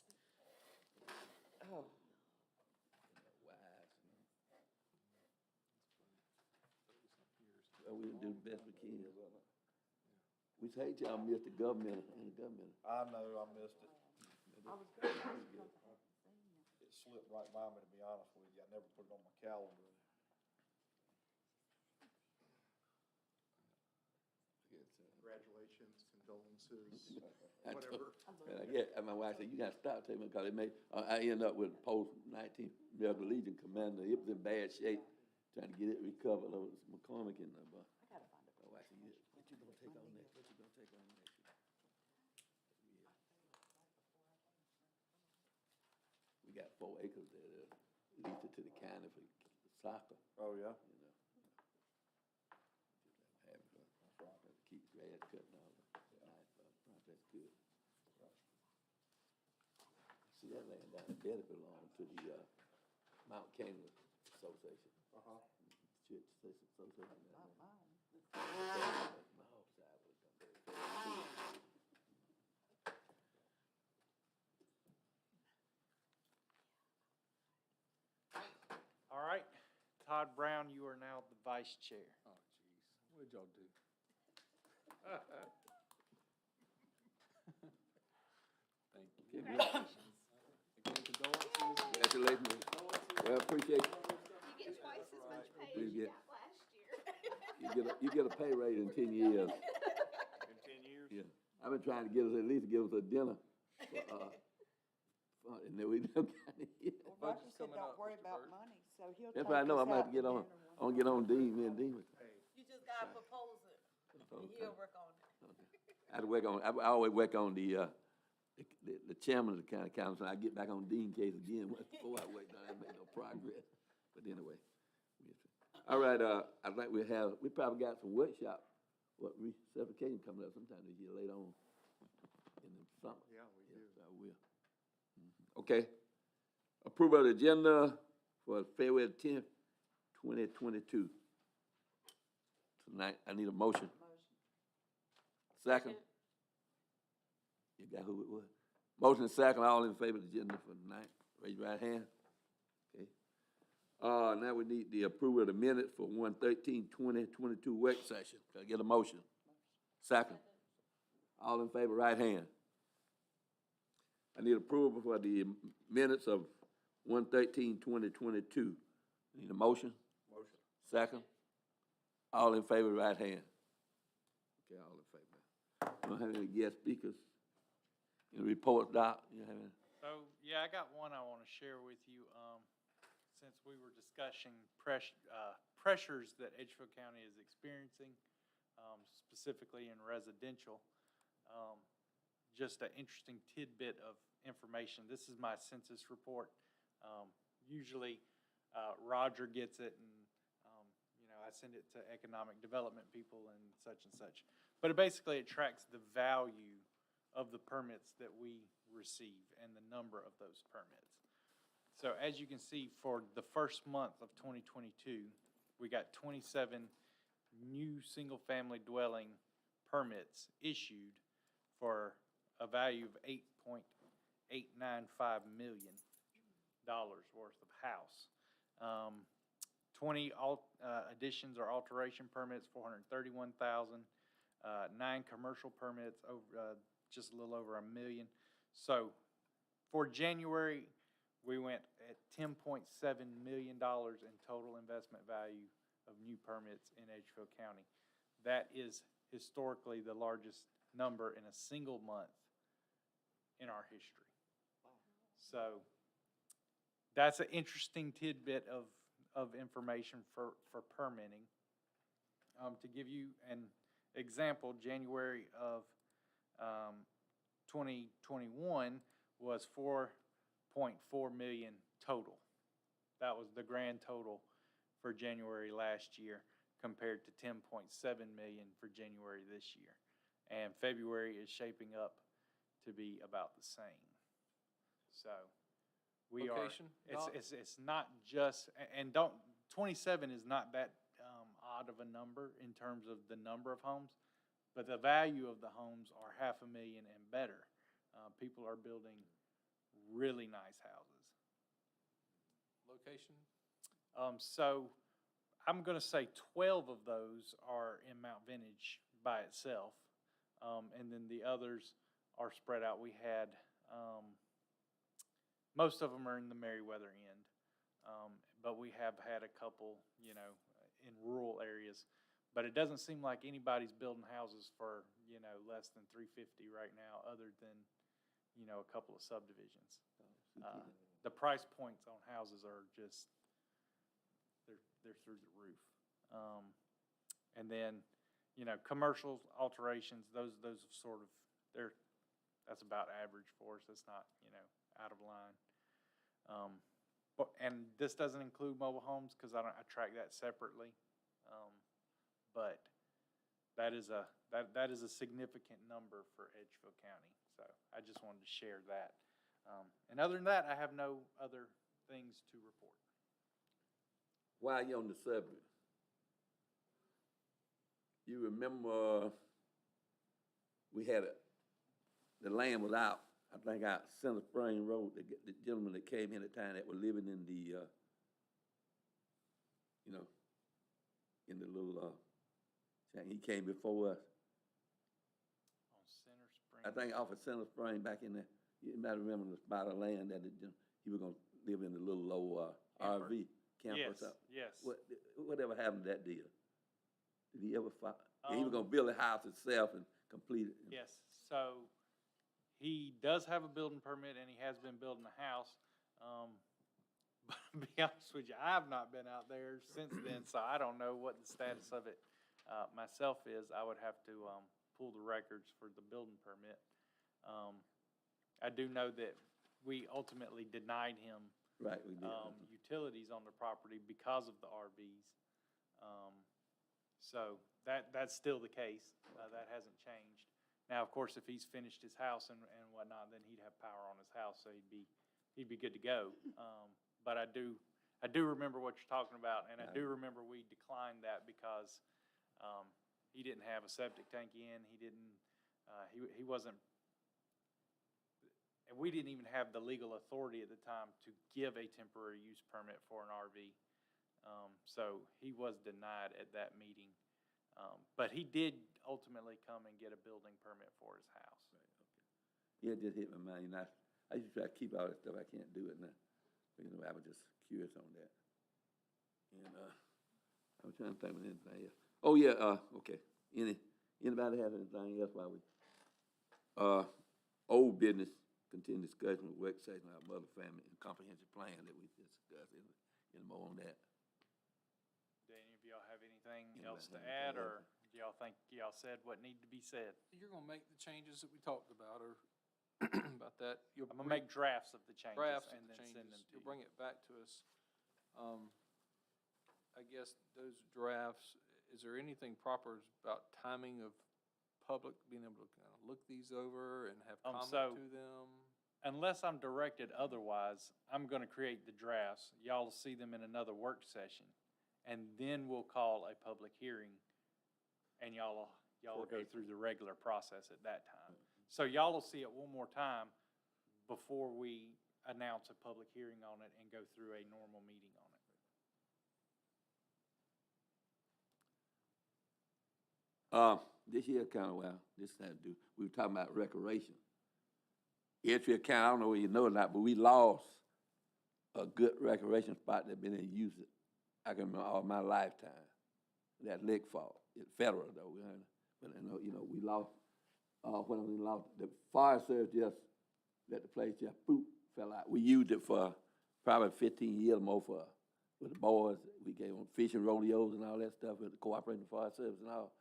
Oh, Wise, Well, we'll do the best we can. We hate y'all miss the government and the government. I know, I missed it. I was gonna ask you because I hadn't seen you. It slipped right by me, to be honest with you. I never put it on my calendar. Congratulations, condolences, I whatever. And I get, and my wife said, you gotta stop taking me, cause it made, I ended up with post-19th American Legion commander. It was in bad shape, trying to get it recovered over McCormick and, but I gotta find a. my wife said, what you gonna take on next? What you gonna take on next? We got 4 acres there, leased it to the county for soccer, Oh, yeah? you know. Have it, keep grass cutting all the, nice, that's good. See, that land down there belongs to the, Mount Canaan Association. Uh-huh. Church Association. Not mine. My whole side was done there. All right, Todd Brown, you are now the vice chair. Oh, jeez, what did y'all do? Thank you. Congratulations. Again, condolences. Congratulations. Well, appreciate it. You get twice as much pay Please as you get- got last year. You get a pay raise in 10 years. In 10 years? Yeah. I've been trying to get us, at least give us a dinner. And then we don't got it yet. Well, Budget's Roger said coming don't up, worry Mr. about Byrd. money, so he'll That's take why I know us I'm gonna have out to get on, dinner one I'm gonna get on Dean, me and Dean. You just gotta propose it, and he'll work on it. I had to work on, I always work on the chairman of the county council. I get back on Dean case again, before I worked on, I made no progress. But anyway. All right, I think we probably got some workshop, recertification coming up sometime this year, later on in the summer. Yeah, we do. Yes, I will. Okay. Approval of the agenda for February 10th, 2022. Tonight, I need a motion. Second? You got who it was? Motion and second, all in favor of the agenda for tonight. Raise your right hand. Okay. Now we need the approval of the minutes for 1/13/2022 work session. Can I get a motion? Second. All in favor, right hand. I need approval for the minutes of 1/13/2022. Need a motion? Motion. Second. All in favor, right hand. Okay, all in favor. Don't have any guest speakers. Any reports, Doc? You have any? So, yeah, I got one I want to share with you. Since we were discussing pressures that Edgefield County is experiencing, specifically in residential. Just an interesting tidbit of information. This is my census report. Usually, Roger gets it, and I send it to economic development people and such. But it tracks the value of the permits that we receive and the number of those permits. So as you can see, for the first month of 2022, we got 27 new single-family dwelling permits issued for a value of $8.895 million worth of house. 20 additions or alteration permits, 431,000. 9 commercial permits, just a little over $1 million. So for January, we went at $10.7 million in total investment value of new permits in Edgefield County. That is historically the largest number in a single month in our history. So that's an interesting tidbit of information for permitting. To give you an example, January of 2021 was $4.4 million total. That was the grand total for January last year compared to $10.7 million for January this year. And February is shaping up to be about the same. So we Location, Doc? it's not just, and 27 is not that odd of a number in terms of the number of homes, but the value of the homes are $500,000 and better. People are building really nice houses. Location? So I'm going to say 12 of those are in Mount Vintage by itself. And then the others are spread out. We had, most of them are in the Meriwether end. But we have had a couple, you know, in rural areas. But it doesn't seem like anybody's building houses for, you know, less than 350 right now, other than, you know, a couple of subdivisions. The price points on houses are just, they're through the roof. And then, you know, commercial alterations, those sort of, that's about average for us. It's not, you know, out of line. And this doesn't include mobile homes because I track that separately. But that is a significant number for Edgefield County. So I just wanted to share that. And other than that, I have no other things to report. While you're on the subject, you remember we had the land was out, I think out Center Spring Road, the gentleman that came in at the time that was living in the, you know, in the little, he came before us. On Center Spring. I think off of Center Spring back in there, you might remember the spot of land that he was gonna live in the little low RV camp or Yes, something. yes. Whatever happened to that deal? Did he ever he was gonna build a house himself and complete it. Yes, so he does have a building permit and he has been building a house. But to be honest with you, I have not been out there since then, so I don't know what the status of it myself is. I would have to pull the records for the building permit. I do know that we ultimately denied him Right, we did. utilities on the property because of the RVs. So that's still the case. That hasn't changed. Now, of course, if he's finished his house and whatnot, then he'd have power on his house, so he'd be good to go. But I do remember what you're talking about, and I do remember we declined that because he didn't have a septic tank in. He didn't. He wasn't. And we didn't even have the legal authority at the time to give a temporary use permit for an RV. So he was denied at that meeting. But he did ultimately come and get a building permit for his house. Yeah, it just hit my mind. I used to try to keep all that stuff. I can't do it now. You know, I was just curious on that. And I was trying to think of anything else. Oh yeah, okay. Anybody have anything else while we old business continuing discussion with work session our mother family and comprehensive plan that we discussed any more on that. Do any of y'all have anything Anybody else to have add, anything or do y'all think y'all said what needed to be said? You're gonna make the changes that we talked about, or about that. You'll I'm gonna make drafts of the changes drafts of and the then send them changes. to You'll you. bring it back to us. I guess those drafts, is there anything proper about timing of public being able to kind of look these over and have comment So- to them? Unless I'm directed otherwise, I'm gonna create the drafts. Y'all will see them in another work session. And then we'll call a public hearing, and y'all will go through the regular process at that time. So y'all will see it one more time before we announce a public hearing on it and go through a normal meeting on it. This year kind of, well, this had to do, we were talking about recreation. Edgefield County, I don't know whether you know or not, but we lost a good recreation spot that been in use, I can remember all my lifetime. That Lake Fall, it's federal though, but you know, we lost, when we lost, the Forest Service just let the place just boop, fell out. We used it for probably 15 years more with the boys. We gave them fishing rodeos and all that stuff with the cooperating Forest Service and all.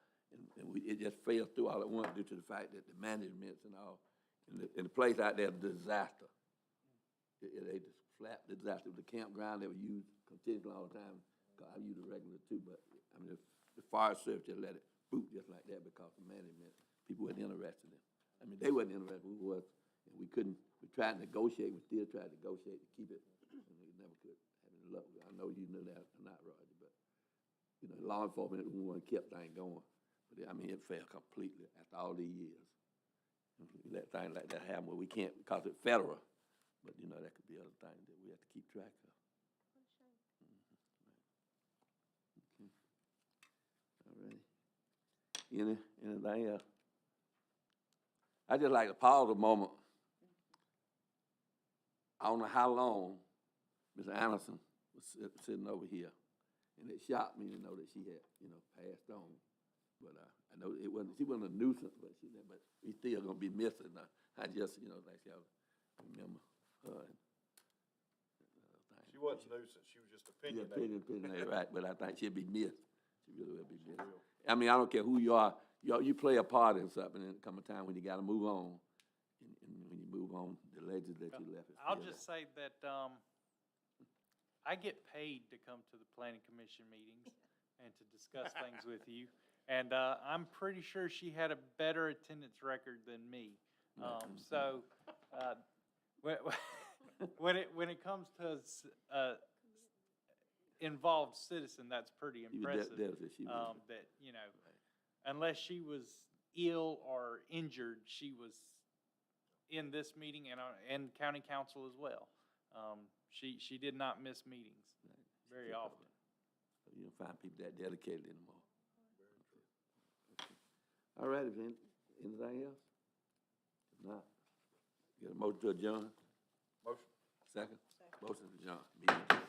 And it just fell through all at once due to the fact that the managements and all, and the place out there, disaster. They just flat disaster. The campground they were used continually all the time. I use it regular too, but I mean, the Fire Service just let it boot just like that because the management, people weren't interested in it. I mean, they wasn't interested, we was, and we couldn't, we tried to negotiate, we still tried to negotiate to keep it, and we never could have any luck. I know you knew that or not, Roger, but, you know, law enforcement, we want to keep things going. But I mean, it failed completely after all these years. We let things like that happen where we can't, because it's federal, but you know, that could be other things that we have to keep track of. All right. Anything else? I just like to pause a moment. I don't know how long Ms. Anderson was sitting over here, and it shocked me to know that she had, passed on. But I know she wasn't a nuisance, but we still gonna be missing her. I just, like y'all remember her. She wasn't a nuisance, she was just opinionated. Opinionated, right, but I think she'll be missed. She really will be missed. I mean, I don't care who you are, you play a part in something, and there come a time when you gotta move on. And when you move on, the legend that you left is I'll still just say that, I get paid to come to the planning commission meetings and to discuss things with you. And, I'm pretty sure she had a better attendance record than me. So, when it comes to, involved citizen, that's pretty there. She was impressive. definitely, she was. That, unless she was ill or injured, she was in this meeting and county council as well. She did not miss meetings very often. You don't find people that dedicated anymore. All right, anything else? If not, get a motion to adjourn? Motion. Second? Motion to adjourn. Meeting adjourned.